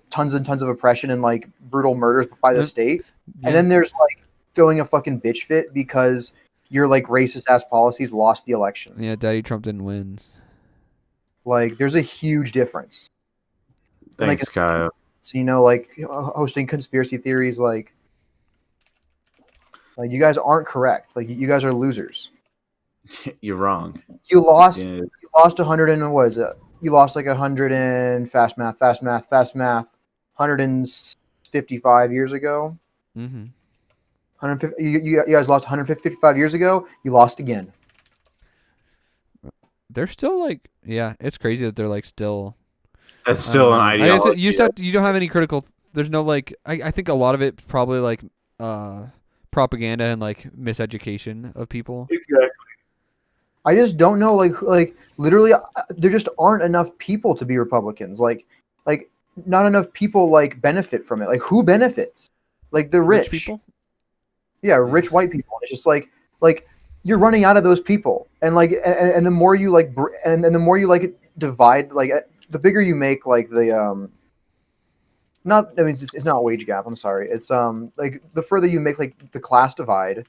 tons and tons of oppression and like brutal murders by the state, and then there's like throwing a fucking bitch fit because your like racist ass policies lost the election. Yeah, Daddy Trump didn't win. Like there's a huge difference. Thanks, Kyle. So like hosting conspiracy theories, like you guys aren't correct. Like you guys are losers. You're wrong. You lost. Yeah. You lost 100 and what is it? You lost like 100 and fast math. 155 years ago. Mm-hmm. 150. You guys lost 155 years ago. You lost again. They're still like, yeah, it's crazy that they're like still. That's still an ideology. You don't have any critical. There's no like. I think a lot of it's probably like propaganda and like miseducation of people. Exactly. I just don't know. Like literally, there just aren't enough people to be Republicans. Like not enough people like benefit from it. Like who benefits? Like the rich people. Yeah, rich white people. It's just like you're running out of those people, and like and the more you like and the more you like divide, like the bigger you make like the not I mean it's not a wage gap. I'm sorry. It's like the further you make like the class divide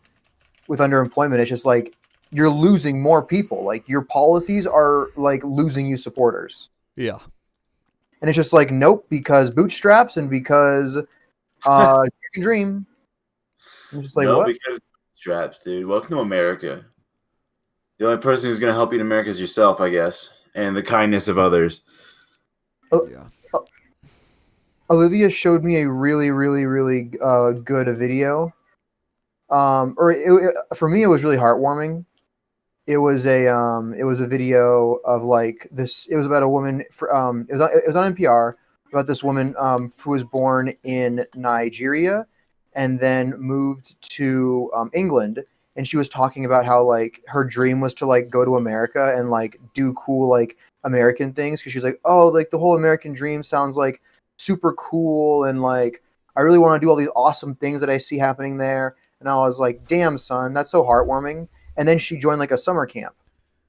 with underemployment, it's just like you're losing more people. Like your policies are like losing you supporters. Yeah. And it's just like nope, because bootstraps and because you can dream. I'm just like no, what? because straps, dude. Welcome to America. The only person who's going to help you in America is yourself, I guess, and the kindness of others. Yeah. Olivia showed me a really, really, really good video. For me, it was really heartwarming. It was a video of like this. It was about a woman. It was on NPR about this woman who was born in Nigeria and then moved to England. And she was talking about how like her dream was to like go to America and like do cool like American things because she's like, oh, like the whole American dream sounds like super cool and like I really want to do all these awesome things that I see happening there. And I was like, damn, son, that's so heartwarming. And then she joined like a summer camp,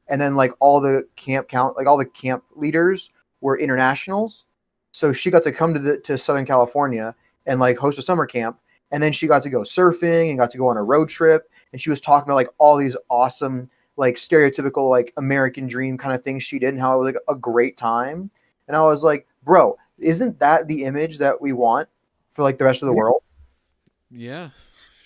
and then like all the camp leaders were internationals, so she got to come to Southern California and like host a summer camp. And then she got to go surfing and got to go on a road trip. And she was talking about like all these awesome, like stereotypical, like American dream kind of things she did and how it was like a great time. And I was like, bro, isn't that the image that we want for like the rest of the world? Yeah.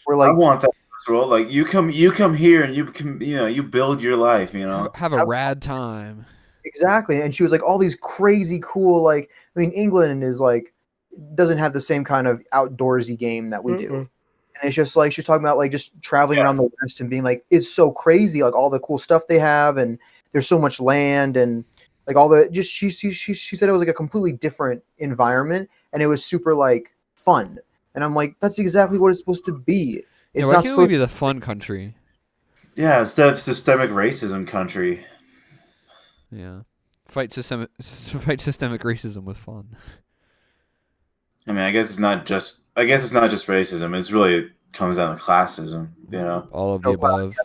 We're like, I want that world. Like you come here and you can, you build your life, Have a rad time. Exactly. And she was like, all these crazy cool, like, I mean, England is like, doesn't have the same kind of outdoorsy game that we do. And it's just like, she's talking about like just traveling around the West and being like, it's so crazy, like all the cool stuff they have. And there's so much land and like all the, just, she said it was like a completely different environment and it was super like fun. And I'm like, that's exactly what it's supposed to be. It's why not can't supposed we be the fun country? Yeah, it's that systemic racism country. Yeah. Fight systemic racism with fun. I mean, I guess it's not just racism. It's really comes down to classism, All of the above.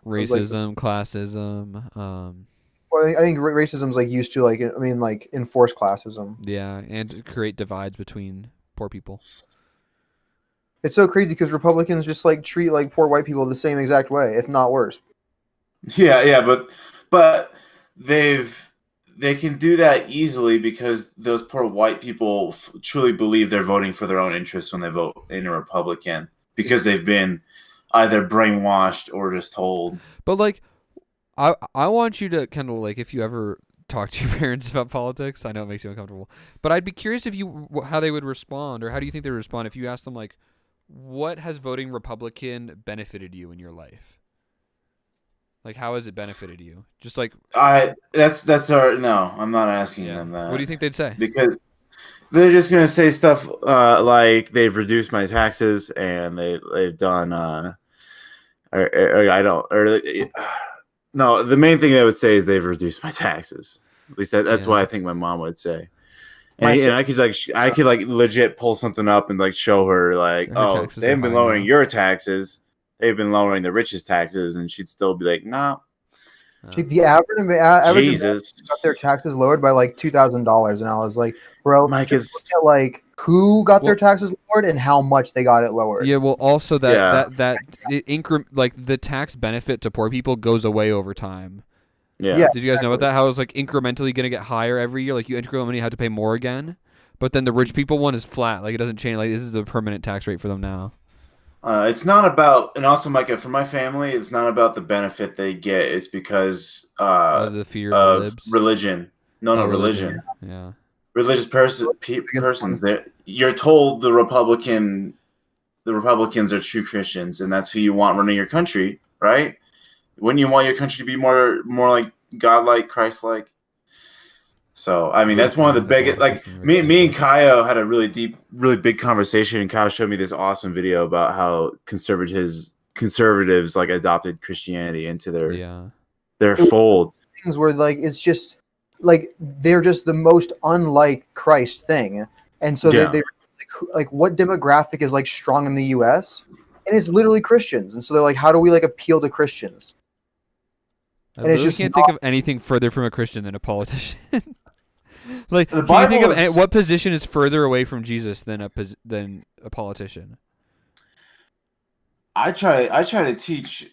Racism, classism, Well, I think racism's like used to like, I mean, like enforce classism. yeah, and to create divides between poor people. It's so crazy because Republicans just like treat like poor white people the same exact way, if not worse. Yeah, but they've they can do that easily because those poor white people truly believe they're voting for their own interests when they vote in a Republican because they've been either brainwashed or just told. But like, I want you to kind of like, if you ever talk to your parents about politics, I know it makes you uncomfortable, but I'd be curious if you how they would respond, or how do you think they would respond if you asked them like, what has voting Republican benefited you in your life? Like, how has it benefited you? Just like that's our no. I'm not asking them that. What do you think they'd say? Because they're just gonna say stuff like they've reduced my taxes and they've done or I don't or no. The main thing they would say is they've reduced my taxes. At least that's what I think my mom would say. And I could like legit pull something up and like show her like, oh, they haven't been lowering your taxes. They've been lowering the richest taxes, and she'd still be like, nah. The average Jesus got their taxes lowered by like $2,000, and I was like, bro, Mike just look at like who got their taxes lowered and how much they got it lowered. Yeah, well, also that like the tax benefit to poor people goes away over time. Yeah. Did you guys know about that? How it's like incrementally going to get higher every year? Like you incrementally have to pay more again, but then the rich people one is flat. Like it doesn't change. Like this is a permanent tax rate for them now. It's not about, and also, Micah, for my family, it's not about the benefit they get. It's because of the fear of religion. No, religion. Yeah. Religious persons. You're told the Republicans are true Christians, and that's who you want running your country, right? Wouldn't you want your country to be more like godlike, Christ-like? So, I mean, that's one of the biggest, like, me and Kaio had a really big conversation, and Kaio showed me this awesome video about how conservatives, like, adopted Christianity into their fold. Things where, like, it's just, like, they're just the most unlike Christ thing. And so they like, what demographic is, like, strong in the U.S.? And it's literally Christians. And so they're like, how do we, like, appeal to Christians? And it's just can't think of anything further from a Christian than a politician. Like, can you think of what position is further away from Jesus than a politician? I try to teach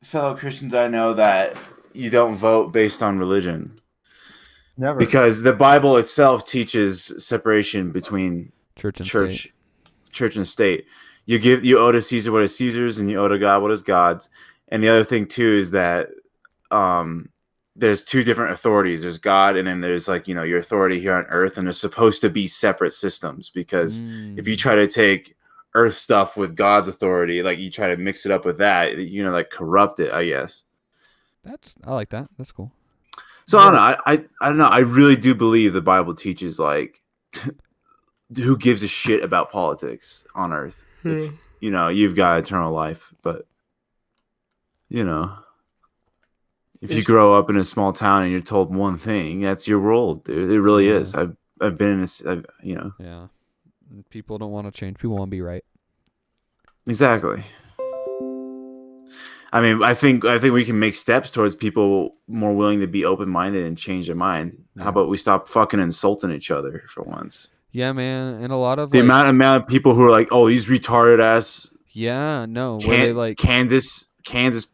fellow Christians I know that you don't vote based on religion. Never. Because the Bible itself teaches separation between church and state. You owe to Caesar what is Caesar's, and you owe to God what is God's. And the other thing too is that there's two different authorities. There's God, and then there's like, your authority here on earth, and they're supposed to be separate systems, because if you try to take earth stuff with God's authority, like you try to mix it up with that, like corrupt it, I guess. I like that. That's cool. So I don't know. I really do believe the Bible teaches like who gives a shit about politics on earth. If, you've got eternal life, but if you grow up in a small town and you're told one thing, that's your world, dude. It really is. I've been in this, Yeah. People don't want to change. People want to be right. Exactly. I mean, I think we can make steps towards people more willing to be open-minded and change their mind. Yeah. How about we stop fucking insulting each other for once? Yeah, man. And a lot of the amount of people who are like, oh, these retarded ass. Yeah, no. Where they like Kansas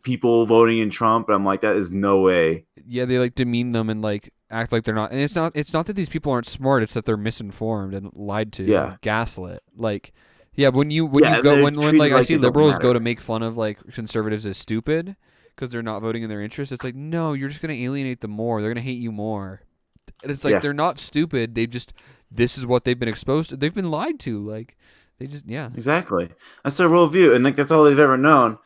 people voting in Trump, and I'm like, that is no way. Yeah, they like demean them and like act like they're not. And it's not that these people aren't smart. It's that they're misinformed and lied to, and gaslit. Like, yeah, when I see liberals go to make fun of like conservatives as stupid because they're not voting in their interest. It's like, no, you're just gonna alienate them more. They're gonna hate you more. And it's like they're not stupid. This is what they've been exposed to. They've been lied to. Like, they just exactly. That's their worldview, and like that's all they've ever known.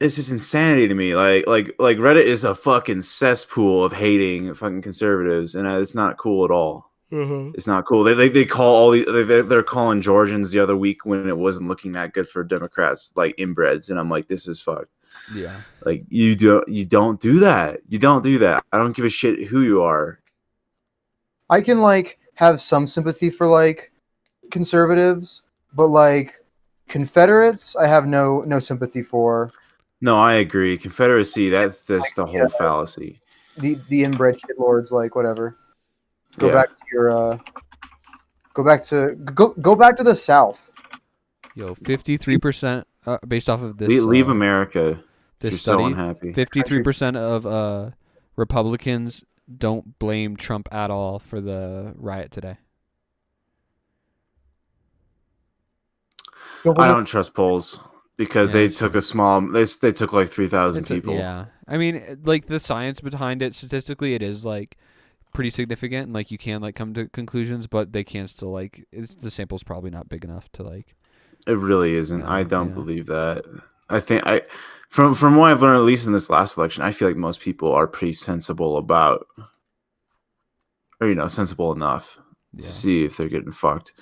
It's just insanity to me. Like Reddit is a fucking cesspool of hating fucking conservatives, and it's not cool at all. Mm-hmm. It's not cool. They call all they're calling Georgians the other week when it wasn't looking that good for Democrats, like inbreds, and I'm like, this is fucked. Yeah. Like you don't do that. You don't do that. I don't give a shit who you are. I can like have some sympathy for like conservatives, but like Confederates, I have no sympathy for. No, I agree. Confederacy, that's just the whole fallacy. The inbred shitlords, like whatever. Go back to the South. Yo, 53% based off of this. Leave America. This You're study. so unhappy. 53% of Republicans don't blame Trump at all for the riot today. I don't trust polls because Yeah, they that's took true. a small. They took like 3,000 people. Yeah. I mean, like the science behind it, statistically, it is like pretty significant, and like you can like come to conclusions, but they can still like the sample's probably not big enough to like. It really isn't. No, I don't yeah. believe that. I think from what I've learned, at least in this last election, I feel like most people are pretty sensible about, or sensible enough Yeah. to see if they're getting fucked.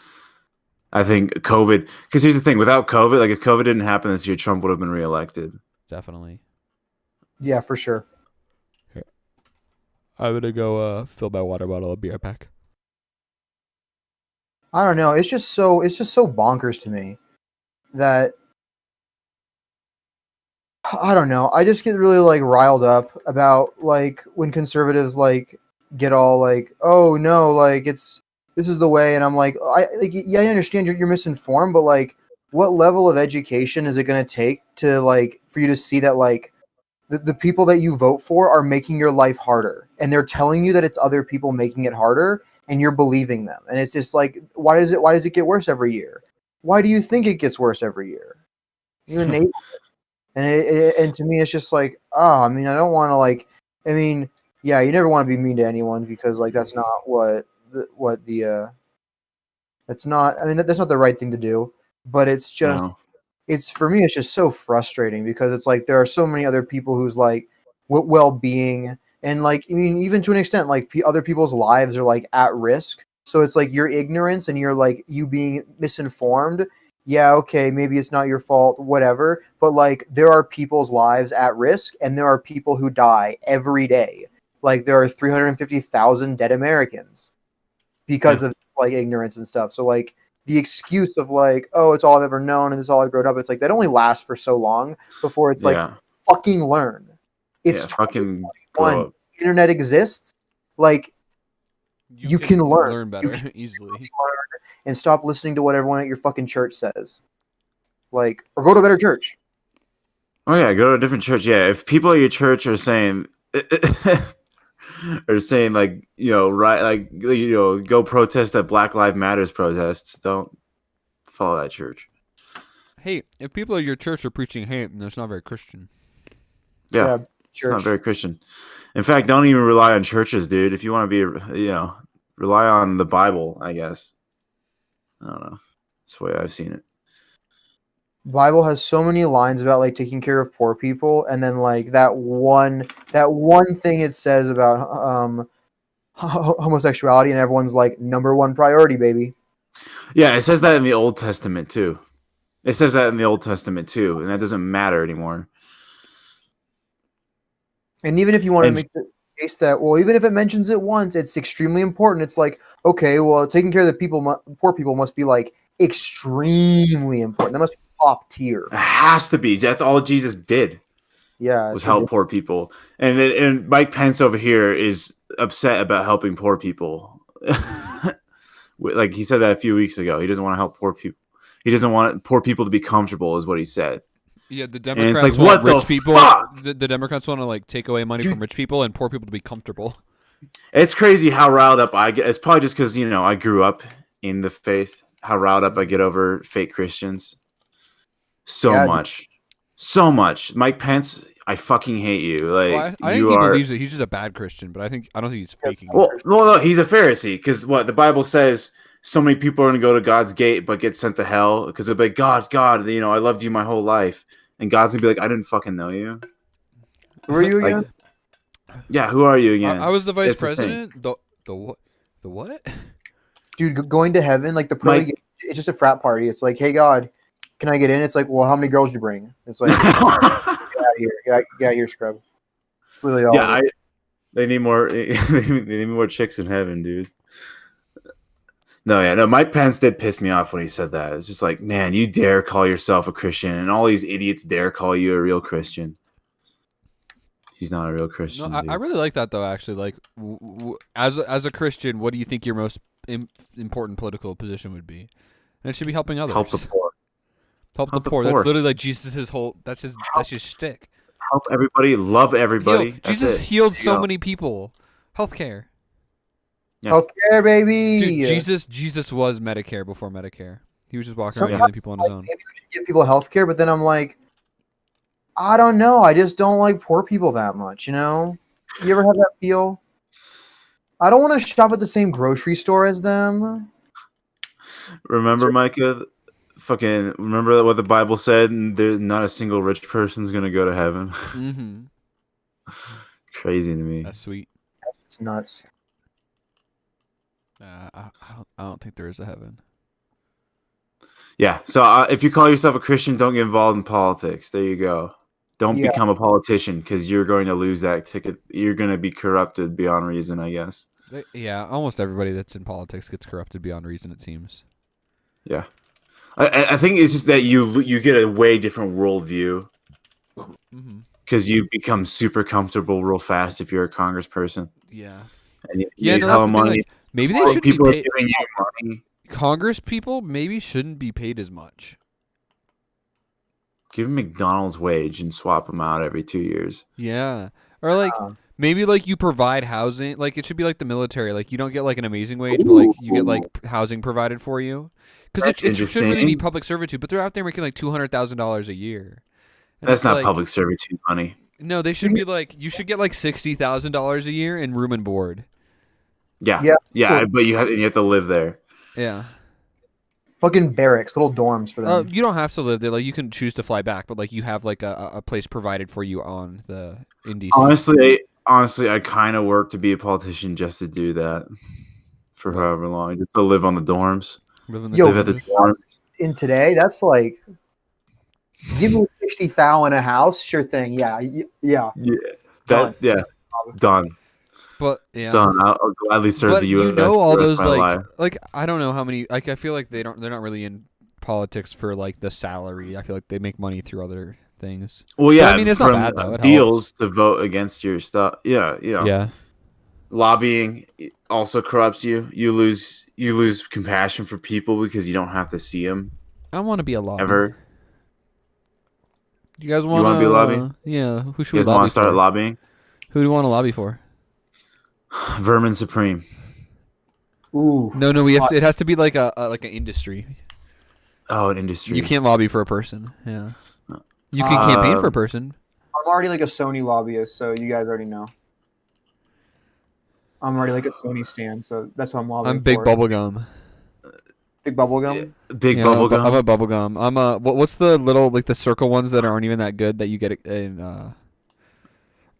I think COVID, because here's the thing: without COVID, like if COVID didn't happen this year, Trump would have been reelected. Definitely. Yeah, for sure. I'm gonna go fill my water bottle. I'll be right back. I don't know. It's just so bonkers to me that I don't know. I just get really like riled up about like when conservatives like get all like, oh no, like this is the way, and I'm like, yeah, I understand you're misinformed, but like, what level of education is it going to take to like for you to see that like the people that you vote for are making your life harder, and they're telling you that it's other people making it harder, and you're believing them, and it's just like, why does it get worse every year? Why do you think it gets worse every year? You enable. And to me, it's just like, oh, I mean, I don't want to like, I mean, yeah, you never want to be mean to anyone because like that's not that's not. I mean, that's not the right thing to do. But it's just, No. it's for me, it's just so frustrating because it's like there are so many other people whose like well-being and like, I mean, even to an extent, like other people's lives are like at risk. So it's like your ignorance and you're like you being misinformed. Yeah, okay, maybe it's not your fault, whatever. But like there are people's lives at risk and there are people who die every day. Like there are 350,000 dead Americans because of like ignorance and stuff. So like the excuse of like, oh, it's all I've ever known and it's all I've grown up. It's like that only lasts for so long before it's like fucking learn. It's fucking grow 2021. up. Internet exists. Like you can learn better You can easily. learn and stop listening to what everyone at your fucking church says. Like, or go to a better church. Oh yeah, go to a different church. Yeah, if people at your church are saying like right, like go protest at Black Lives Matters protests, don't follow that church. Hey, if people at your church are preaching hate, then it's not very Christian. Yeah, it's not very Christian. In fact, don't even rely on churches, dude. If you want to be, rely on the Bible, I guess. I don't know. That's the way I've seen it. Bible has so many lines about like taking care of poor people, and then like that one thing it says about homosexuality, and everyone's like number one priority, baby. Yeah, it says that in the Old Testament too. And that doesn't matter anymore. And even if you want to make the case that, well, even if it mentions it once, it's extremely important. It's like, okay, well, taking care of the poor people must be like extremely important. That must be top tier. It has to be. That's all Jesus did. Yeah, was help poor people. And Mike Pence over here is upset about helping poor people. Like he said that a few weeks ago. He doesn't want to help poor people. He doesn't want poor people to be comfortable, is what he said. Yeah, the Democrats want rich people. The Democrats want to like take away money from rich people and poor people to be comfortable. It's crazy how riled up I get. It's probably just because I grew up in the faith. How riled up I get over fake Christians. So much. Mike Pence, I fucking hate you. Like I think he believes that he's just a bad Christian, but I don't think he's faking. Well, no, he's a Pharisee because what the Bible says. So many people are going to go to God's gate, but get sent to hell because they'll be like, God, I loved you my whole life. And God's going to be like, I didn't fucking know you. Who are you again? Yeah, who are you again? I was the vice president. The what? Dude, going to heaven, like it's just a frat party. It's like, hey, God, can I get in? It's like, well, how many girls you bring? It's like, get out of here. Get out of here, scrub. It's literally all they need more. They need more chicks in heaven, dude. No, Mike Pence did piss me off when he said that. It's just like, man, you dare call yourself a Christian, and all these idiots dare call you a real Christian. He's not a real Christian. No, I really like that though. Actually, like, as a Christian, what do you think your most important political position would be? And it should be helping others. Help the poor. Help the poor. That's literally like Jesus' whole. That's his shtick. help everybody, love everybody. That's Jesus it. healed There you so go. many people. Healthcare. Yeah. Healthcare, baby. Dude, Jesus was Medicare before Medicare. He was just walking around Sometimes healing people on his like, own. maybe we should give people healthcare, but then I'm like, I don't know. I just don't like poor people that much. You know? You ever have that feel? I don't want to shop at the same grocery store as them. Remember, Micah? Fucking remember what the Bible said? And there's not a single rich person's gonna go to heaven. Mm-hmm. Crazy to me. That's sweet. It's nuts. I don't think there is a heaven. Yeah. So if you call yourself a Christian, don't get involved in politics. There you go. Don't Yeah. become a politician because you're going to lose that ticket. You're going to be corrupted beyond reason, I guess. Yeah, almost everybody that's in politics gets corrupted beyond reason, it seems. Yeah. I think it's just that you get a way different worldview Mm-hmm. because you become super comfortable real fast if you're a congressperson. Yeah. And you Yeah, need no, hella that's the thing. money. Like, maybe they Or shouldn't be people are paid. giving you money. Congress people maybe shouldn't be paid as much. Give them McDonald's wage and swap them out every 2 years. Yeah. Or like maybe like you provide housing. Like it should be like the military. Like you don't get like an amazing wage, but like you get like housing provided for you. Because it should really be interesting. public servitude. But they're out there making like $200,000 a year. And That's it's not like, public servitude money. No, they should be like you should get like $60,000 a year in room and board. Yeah. Yeah, Yeah, cool. but you have to live there. Yeah. Fucking barracks, little dorms for them. You don't have to live there. Like you can choose to fly back, but like you have like a place provided for you on the in DC. Honestly, I kind of work to be a politician just to do that for What? however long, just to live on the dorms. Yo, Live at the dorms. In today, that's like, give me 60,000 in a house, sure thing. Yeah, yeah. Done. Done. But yeah. Done. I'll gladly serve But the U.S. you know all for the those rest of my life. like I don't know how many like I feel like they're not really in politics for like the salary. I feel like they make money through other things. Well, yeah, I mean, it's not from bad, though. It deals to vote against your stuff. Yeah. Yeah. Lobbying also corrupts you. You lose compassion for people because you don't have to see them I want to be a lobby. ever. You guys want wanna be a lobby? Yeah. Who should You we guys want lobby to start for? lobbying? Who do you want to lobby for? Vermin Supreme. Ooh. No, we have to, it has to be like a like an industry. Oh, an industry. You can't lobby for a person. Yeah. You can campaign for a person. I'm already like a Sony lobbyist, so you guys already know. I'm already like a Sony stan, so that's what I'm lobbying I'm big for. bubblegum. Big bubblegum? Big Yeah, bubble I'm a gum. bubblegum. I'm a what's the little like the circle ones that aren't even that good that you get in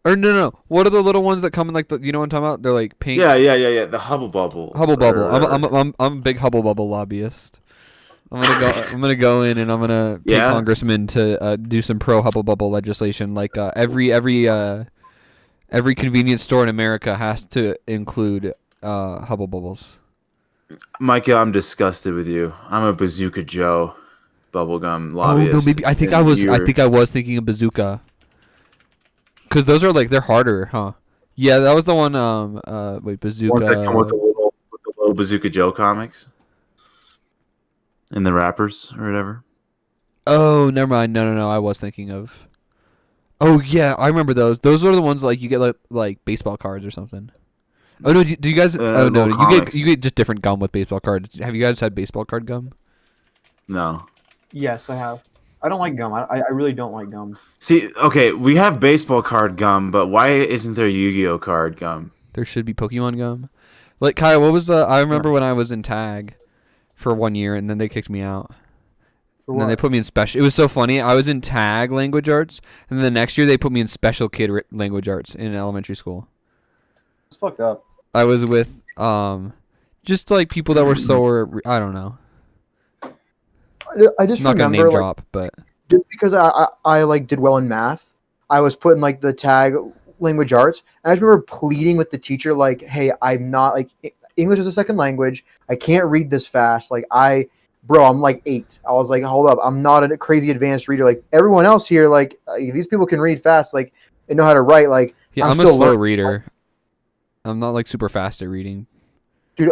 or no. What are the little ones that come in like the you know what I'm talking about? They're like pink. Yeah. The Hubble Bubble. Hubble Bubble. Or- I'm a big Hubble Bubble lobbyist. I'm gonna go in and I'm gonna pay Yeah? congressmen to do some pro Hubble Bubble legislation. Like every convenience store in America has to include Hubble Bubbles. Micah, I'm disgusted with you. I'm a Bazooka Joe bubblegum Oh lobbyist. no, maybe I think I was thinking of Bazooka. Cause those are like they're harder, huh? Yeah, that was the one. Wait, Bazooka. Ones that come with the little Bazooka Joe comics and the rappers or whatever. Oh, never mind. No. I was thinking of. Oh yeah, I remember those. Those are the ones like you get like baseball cards or something. Oh no, do you guys? Oh no, little you comics. get just different gum with baseball cards. Have you guys had baseball card gum? No. Yes, I have. I don't like gum. I really don't like gum. See, okay, we have baseball card gum, but why isn't there Yu-Gi-Oh card gum? There should be Pokemon gum. Like Kyle, what was the? I remember when I was in tag for 1 year, and then they kicked me out. For And then they what? put me in special. It was so funny. I was in tag language arts, and then the next year they put me in special kid language arts in elementary school. It's fucked up. I was with just like people that were so I don't know. I just I'm not gonna remember name like, drop, but just because I like did well in math, I was put in like the tag language arts, and I just remember pleading with the teacher like, "Hey, I'm not like English is a second language. I can't read this fast. Like I'm like 8. I was like, hold up, I'm not a crazy advanced reader like everyone else here. Like these people can read fast, like and know how to write. Like yeah, I'm I'm a still slow learning." reader. I'm not like super fast at reading. Dude,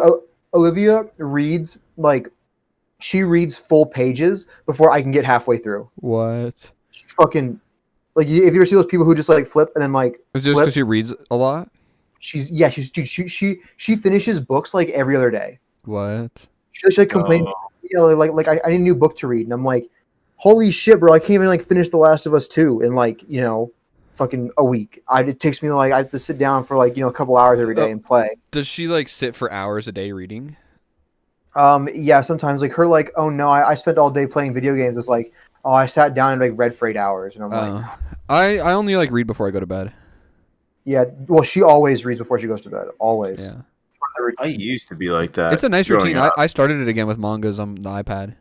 Olivia reads like she reads full pages before I can get halfway through. What? She's fucking Like if you ever see those people who just like flip and then like Is it just flip, because she reads a lot? she finishes books like every other day. What? She like complained, Oh. like I need a new book to read, and I'm like, holy shit, bro! I can't even like finish The Last of Us 2 in like fucking a week. It takes me like I have to sit down for like a couple hours every day and play. Does she like sit for hours a day reading? Yeah, sometimes like her like, oh no, I spent all day playing video games. It's like, oh, I sat down and like read for 8 hours, and I'm like, I only like read before I go to bed. yeah. Well, she always reads before she goes to bed. Always. Yeah. I used to be like that. It's a nice growing routine. up. I started it again with mangas on the iPad,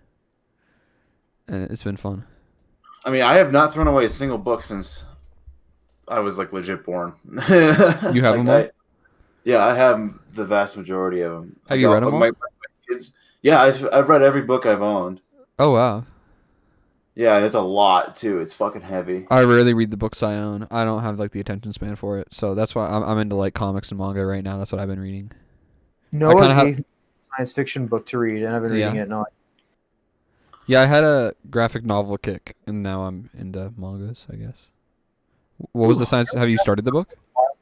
and it's been fun. I mean, I have not thrown away a single book since I was like legit born. You have them all? Yeah, I have the vast majority of them. Have you read them all? My kids, yeah, I've read every book I've owned. Oh wow! Yeah, it's a lot too. It's fucking heavy. I rarely read the books I own. I don't have like the attention span for it, so that's why I'm into like comics and manga right now. That's what I've been reading. Noah gave me a science fiction book to read, and I've been reading it. Now, yeah, I had a graphic novel kick, and now I'm into mangas. I guess. What was the science? Have you started the book?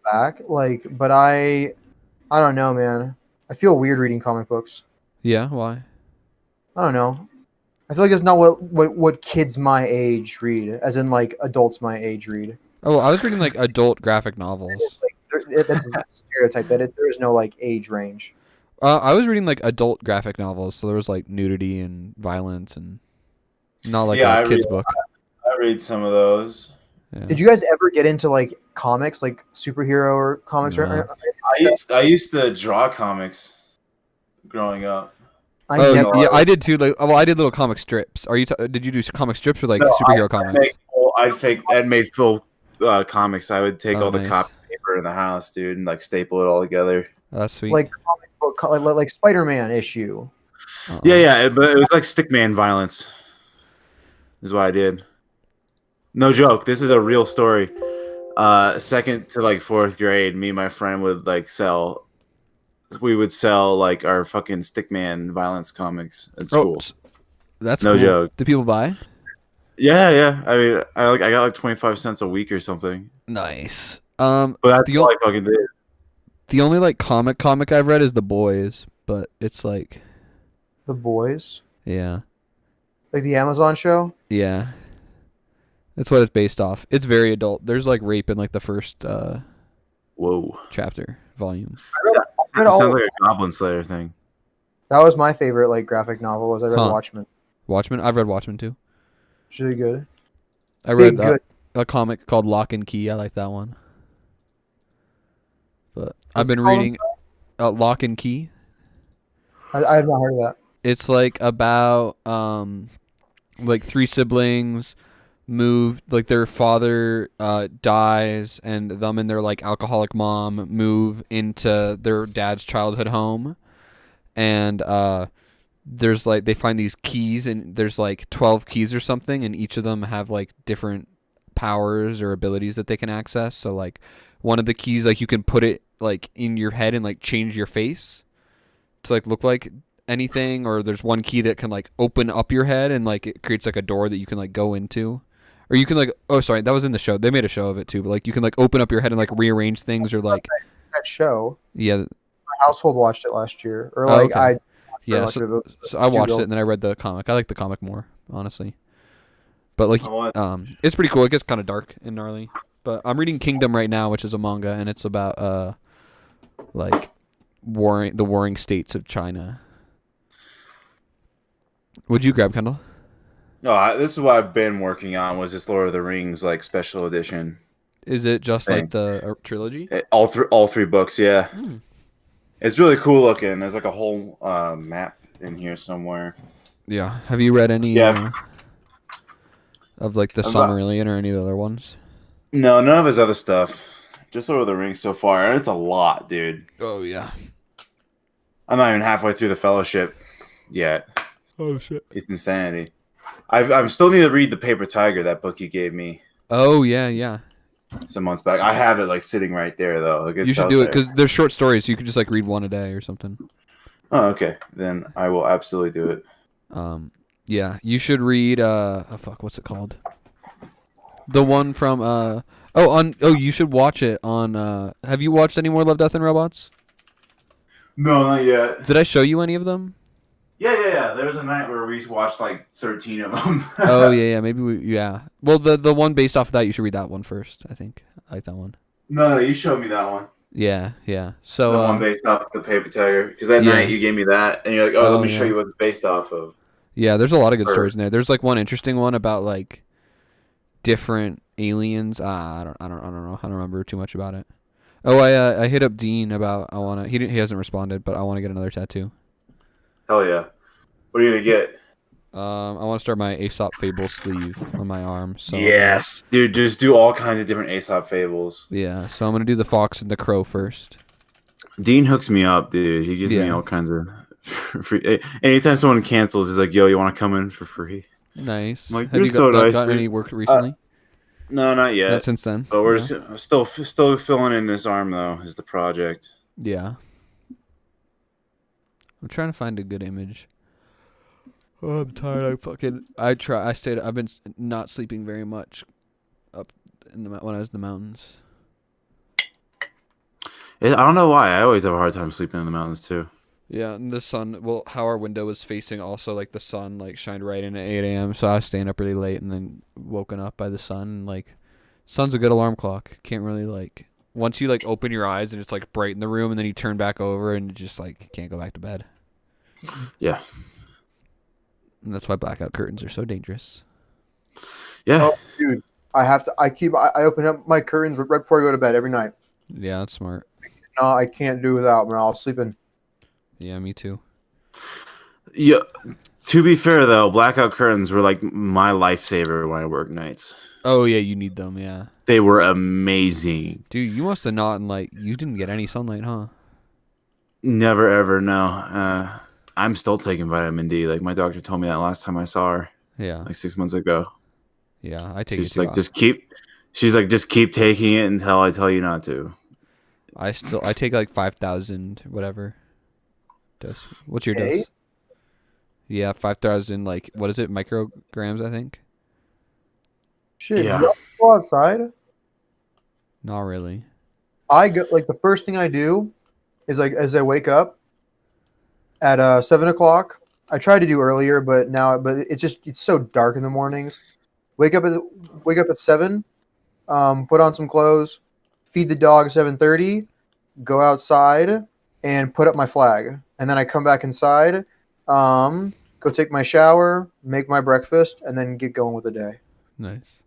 back, but I don't know, man. I feel weird reading comic books. Yeah, why? I don't know. I feel like it's not what kids my age read, as in like adults my age read. Oh, I was reading like adult graphic novels. That's a stereotype that there is no like age range. I was reading like adult graphic novels, so there was like nudity and violence and not like a kid's book. I read some of those. Yeah. Did you guys ever get into like comics, like superhero or comics? No. I used to draw comics growing up. Yeah, I did too. Like, well, I did little comic strips. Did you do comic strips or like superhero comics? I'd made full comics. I would take all the nice. copy paper in the house, dude, and like staple it all together. That's sweet. Like comic book, like Spider-Man issue. Yeah, but it was like stickman violence. Is what I did. No joke. This is a real story. Second to like fourth grade, me and my friend would like sell. We would sell like our fucking stickman violence comics at school. That's no cool. joke. Do people buy? Yeah. I mean, I got like 25 cents a week or something. Nice. But that's all I fucking did. The only like comic I've read is The Boys, but it's like The Boys. Yeah. Like the Amazon show. Yeah. That's what it's based off. It's very adult. There's like rape in like the first chapter volume. It sounds like a Goblin Slayer thing. That was my favorite like graphic novel. Was I read Watchmen. Watchmen. I've read Watchmen too. It's really good. I read a comic called Lock and Key. I like that one. But I've been reading Lock and Key. I have not heard of that. It's like about like three siblings moved, like their father dies, and them and their like alcoholic mom move into their dad's childhood home, and there's like they find these keys, and there's like 12 keys or something, and each of them have like different powers or abilities that they can access. So like one of the keys, like you can put it like in your head and like change your face to like look like anything, or there's one key that can like open up your head and like it creates like a door that you can like go into. Or you can like, oh sorry, that was in the show. They made a show of it too, but like you can like open up your head and like rearrange things, or like that show. Yeah, my household watched it last year, or like okay. I so I watched it and then I read the comic. I like the comic more, honestly. But like, it's pretty cool. It gets kind of dark and gnarly. But I'm reading Kingdom right now, which is a manga, and it's about like the warring states of China. What'd you grab, Kendall? No, this is what I've been working on. Was this Lord of the Rings like special edition? Is it just like the trilogy? All three books, yeah. It's really cool looking. There's like a whole map in here somewhere. Yeah. Have you read any of like the Silmarillion or any of the other ones? No, none of his other stuff. Just Lord of the Rings so far, and it's a lot, dude. Oh yeah. I'm not even halfway through the Fellowship yet. Oh shit. It's insanity. I still need to read The Paper Tiger, that book you gave me. Oh yeah. Some months back. I have it like sitting right there though. Like, you should do it because there's short stories, so you could just like read one a day or something. Oh, okay. Then I will absolutely do it. Yeah, you should read. What's it called? The one from you should watch it on have you watched any more Love, Death and Robots? No, not yet. Did I show you any of them? Yeah. There was a night where we watched like 13 of them. Oh yeah, maybe yeah. Well, the one based off of that, you should read that one first. I think I like that one. No, you showed me that one. Yeah. So The one based off the paper tiger. Because that night you gave me that, and you're like, let me show you what it's based off of. Yeah, there's a lot of good stories in there. There's like one interesting one about like different aliens. I don't know. I don't remember too much about it. Oh, I hit up Dean about he hasn't responded, but I want to get another tattoo. Hell yeah! What are you gonna get? I want to start my Aesop Fable sleeve on my arm. So Yes, dude, just do all kinds of different Aesop fables. yeah, so I'm gonna do the fox and the crow first. Dean hooks me up, dude. He gives me all kinds of free. Anytime someone cancels, he's like, "Yo, you want to come in for free?" Nice. I'm like, Have you gotten dude. any work recently? No, not yet. Not since then. But we're still filling in this arm though. Is the project? Yeah. I'm trying to find a good image. Oh, I'm tired. I've been not sleeping very much up in when I was in the mountains. I don't know why. I always have a hard time sleeping in the mountains too. Yeah, and the sun. Well, how our window was facing, also like the sun like shined right in at 8 a.m. So I was staying up really late and then woken up by the sun. And, like, sun's a good alarm clock. Can't really like once you like open your eyes and it's like bright in the room, and then you turn back over and you just like can't go back to bed. Yeah. And that's why blackout curtains are so dangerous. Yeah. Oh, dude, I open up my curtains right before I go to bed every night. Yeah, that's smart. No, I can't do without, man. I'll sleep in. Yeah, me too. Yeah. To be fair though, blackout curtains were like my lifesaver when I work nights. Oh yeah, you need them. Yeah. They were amazing. Dude, you must have not you didn't get any sunlight, huh? Never ever, no. I'm still taking vitamin D. Like my doctor told me that last time I saw her. Yeah. Like 6 months ago. Yeah, I take She's it too. like, just keep taking it until I tell you not to. I take like 5,000 whatever dose. What's your Okay. dose? Yeah, 5,000 like what is it, micrograms? I think. Shit, Yeah. you go outside. Not really. I go like the first thing I do is like as I wake up at 7 o'clock. I tried to do earlier, but it's so dark in the mornings. Wake up at 7. Put on some clothes, feed the dog 7:30, go outside and put up my flag, and then I come back inside, go take my shower, make my breakfast, and then get going with the day. Nice.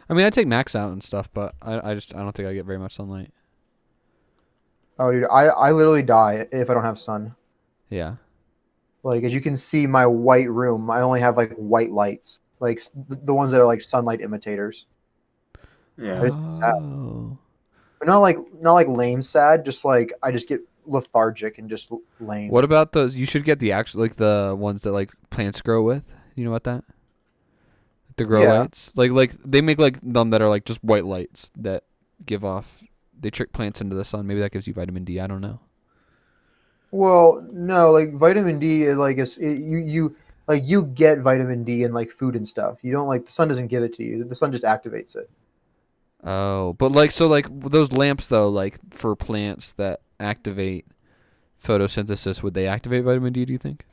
I mean, I take Max out and stuff, but I don't think I get very much sunlight. Oh, dude, I literally die if I don't have sun. Yeah. Like, as you can see, my white room, I only have like white lights, like the ones that are like sunlight imitators. Yeah. It's sad. Oh. But not like lame sad, just like I just get lethargic and just lame. What about those? You should get the actual like the ones that like plants grow with. You know about that? The grow Yeah. lights. Like they make like them that are like just white lights that give off. They trick plants into the sun. Maybe that gives you vitamin D. I don't know. Well, no, like vitamin D, you get vitamin D in like food and stuff. You don't like the sun doesn't give it to you. The sun just activates it. Oh, but like so like those lamps though, like for plants that activate photosynthesis, would they activate vitamin D? Do you think?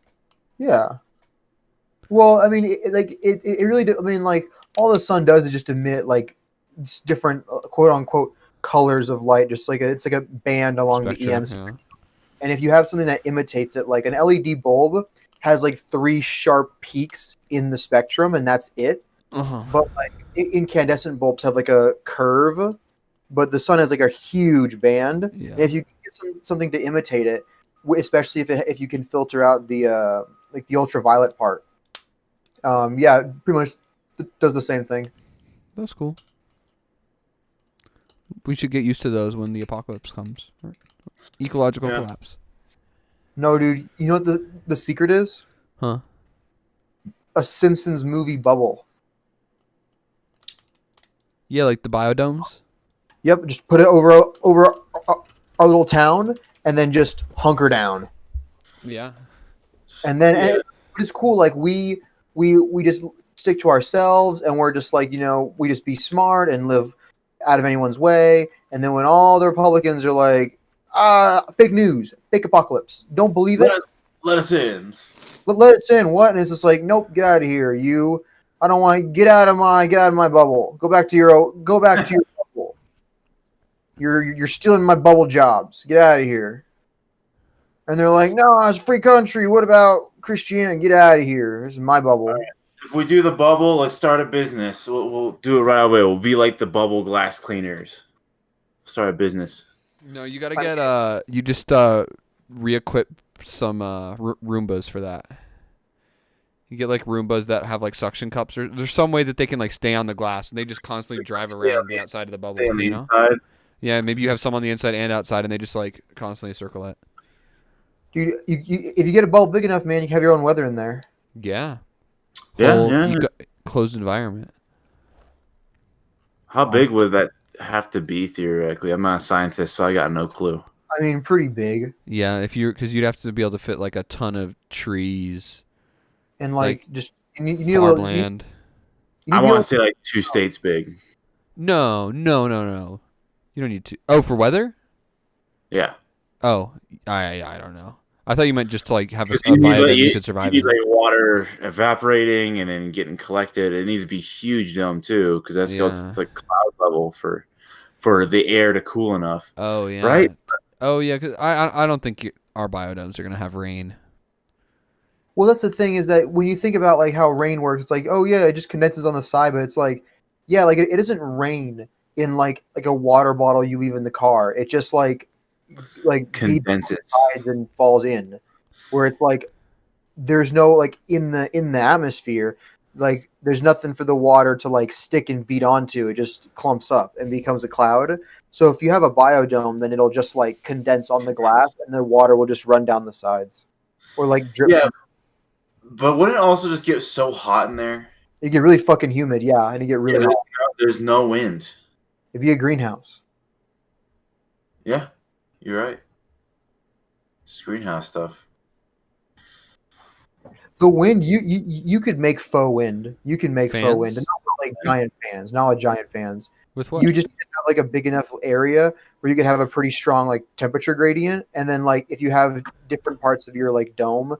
Yeah. Well, I mean, it really. I mean, like all the sun does is just emit like different quote unquote colors of light, just like it's like a band along the EM Spectrum, spectrum. And if you have something that imitates it, like an LED bulb has like 3 sharp peaks in the spectrum, and that's it. yeah. Uh-huh. But like incandescent bulbs have like a curve, but the sun has like a huge band. Yeah. And if you get something to imitate it, especially if you can filter out the like the ultraviolet part, yeah, pretty much does the same thing. That's cool. We should get used to those when the apocalypse comes. Right? Ecological collapse. No, dude, you know what the secret is? Huh? A Simpsons movie bubble. Yeah, like the biodomes. Yep, just put it over our little town, and then just hunker down. Yeah. And then and it's cool. Like we just stick to ourselves, and we're just like, we just be smart and live out of anyone's way. And then when all the Republicans are like, fake news, fake apocalypse, don't believe it. Let us in. Let us in. What? And it's just like, nope, get out of here. I don't want, get out of my bubble. Go back to your bubble. You're stealing my bubble jobs. Get out of here. And they're like, no, it's a free country. What about Christianity? Get out of here. This is my bubble. Right. If we do the bubble, let's start a business. We'll do it right away. We'll be like the bubble glass cleaners. Start a business. No, you got to get you just re-equip some Roombas for that. You get like Roombas that have like suction cups, or there's some way that they can like stay on the glass and they just constantly drive around the outside of the bubble. Stay on the inside. Yeah, maybe you have some on the inside and outside, and they just like constantly circle it. Dude, if you get a bubble big enough, man, you can have your own weather in there. Yeah. Yeah. You got closed environment. How big would that have to be theoretically? I'm not a scientist, so I got no clue. I mean, pretty big. Yeah, because you'd have to be able to fit like a ton of trees and like just you need farmland. I want to say like 2 states big. No. You don't need to. Oh, for weather? Yeah. Oh, I don't know. I thought you meant just to like have a biome you could survive you need in. like water evaporating and then getting collected. It needs to be huge dome too, because that's going to the cloud level for the air to cool enough. Oh yeah. Right. Oh yeah, because I don't think our biodomes are gonna have rain. Well, that's the thing is that when you think about like how rain works, it's like, oh yeah, it just condenses on the side, but it's like, yeah, like it doesn't rain in like a water bottle you leave in the car. It just like condenses sides and falls in, where it's like there's no like in the atmosphere, like there's nothing for the water to like stick and beat onto. It just clumps up and becomes a cloud. So if you have a biodome, then it'll just like condense on the glass, and the water will just run down the sides, or like drip. Yeah, but wouldn't it also just get so hot in there? It get really fucking humid, yeah, and it get really hot. There's no wind. It'd be a greenhouse. Yeah, you're right. It's greenhouse stuff. The wind, you could make faux wind. You can make faux wind, and not like giant fans, not like giant fans. With what? You just have like a big enough area where you could have a pretty strong like temperature gradient, and then like if you have different parts of your like dome,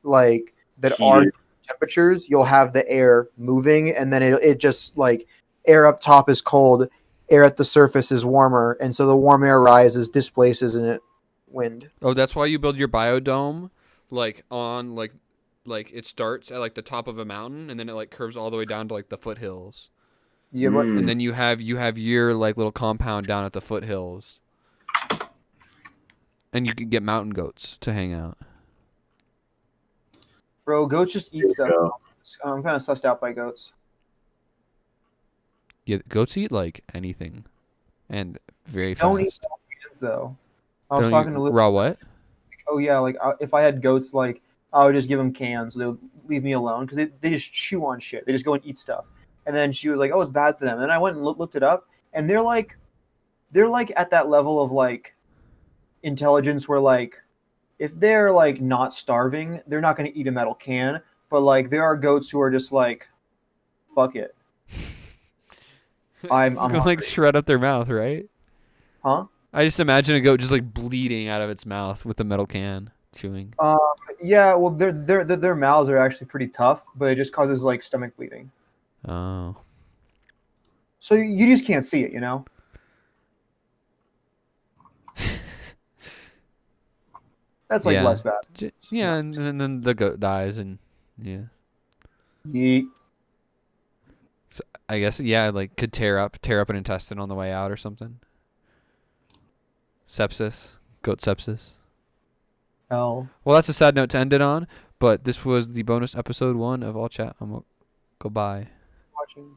like that are temperatures, you'll have the air moving, and then it just like air up top is cold, air at the surface is warmer, and so the warm air rises, displaces, and it wind. Oh, that's why you build your biodome like on like it starts at like the top of a mountain, and then it like curves all the way down to like the foothills. Yeah, but and then you have your like little compound down at the foothills, and you can get mountain goats to hang out. Bro, goats just eat stuff. I'm kind of sussed out by goats. Yeah, goats eat like anything, and very fast. Don't eat cans though. I was talking to raw what? Oh yeah, like if I had goats, like I would just give them cans, so they would leave me alone because they just chew on shit. They just go and eat stuff. And then she was like, "Oh, it's bad for them." And then I went and looked it up, and they're like at that level of like intelligence where like if they're like not starving, they're not going to eat a metal can. But like there are goats who are just like, "Fuck it." I'm gonna like shred up their mouth, right? Huh? I just imagine a goat just like bleeding out of its mouth with a metal can, chewing. Yeah. Well, their mouths are actually pretty tough, but it just causes like stomach bleeding. Oh. So you just can't see it, you know? That's like less bad. Yeah, and then the goat dies, and yeah. Yeet. So I guess like could tear up an intestine on the way out or something. Sepsis, goat sepsis. Hell. Well, that's a sad note to end it on. But this was the bonus episode 1 of AllChat. I'm gonna go bye. Watching.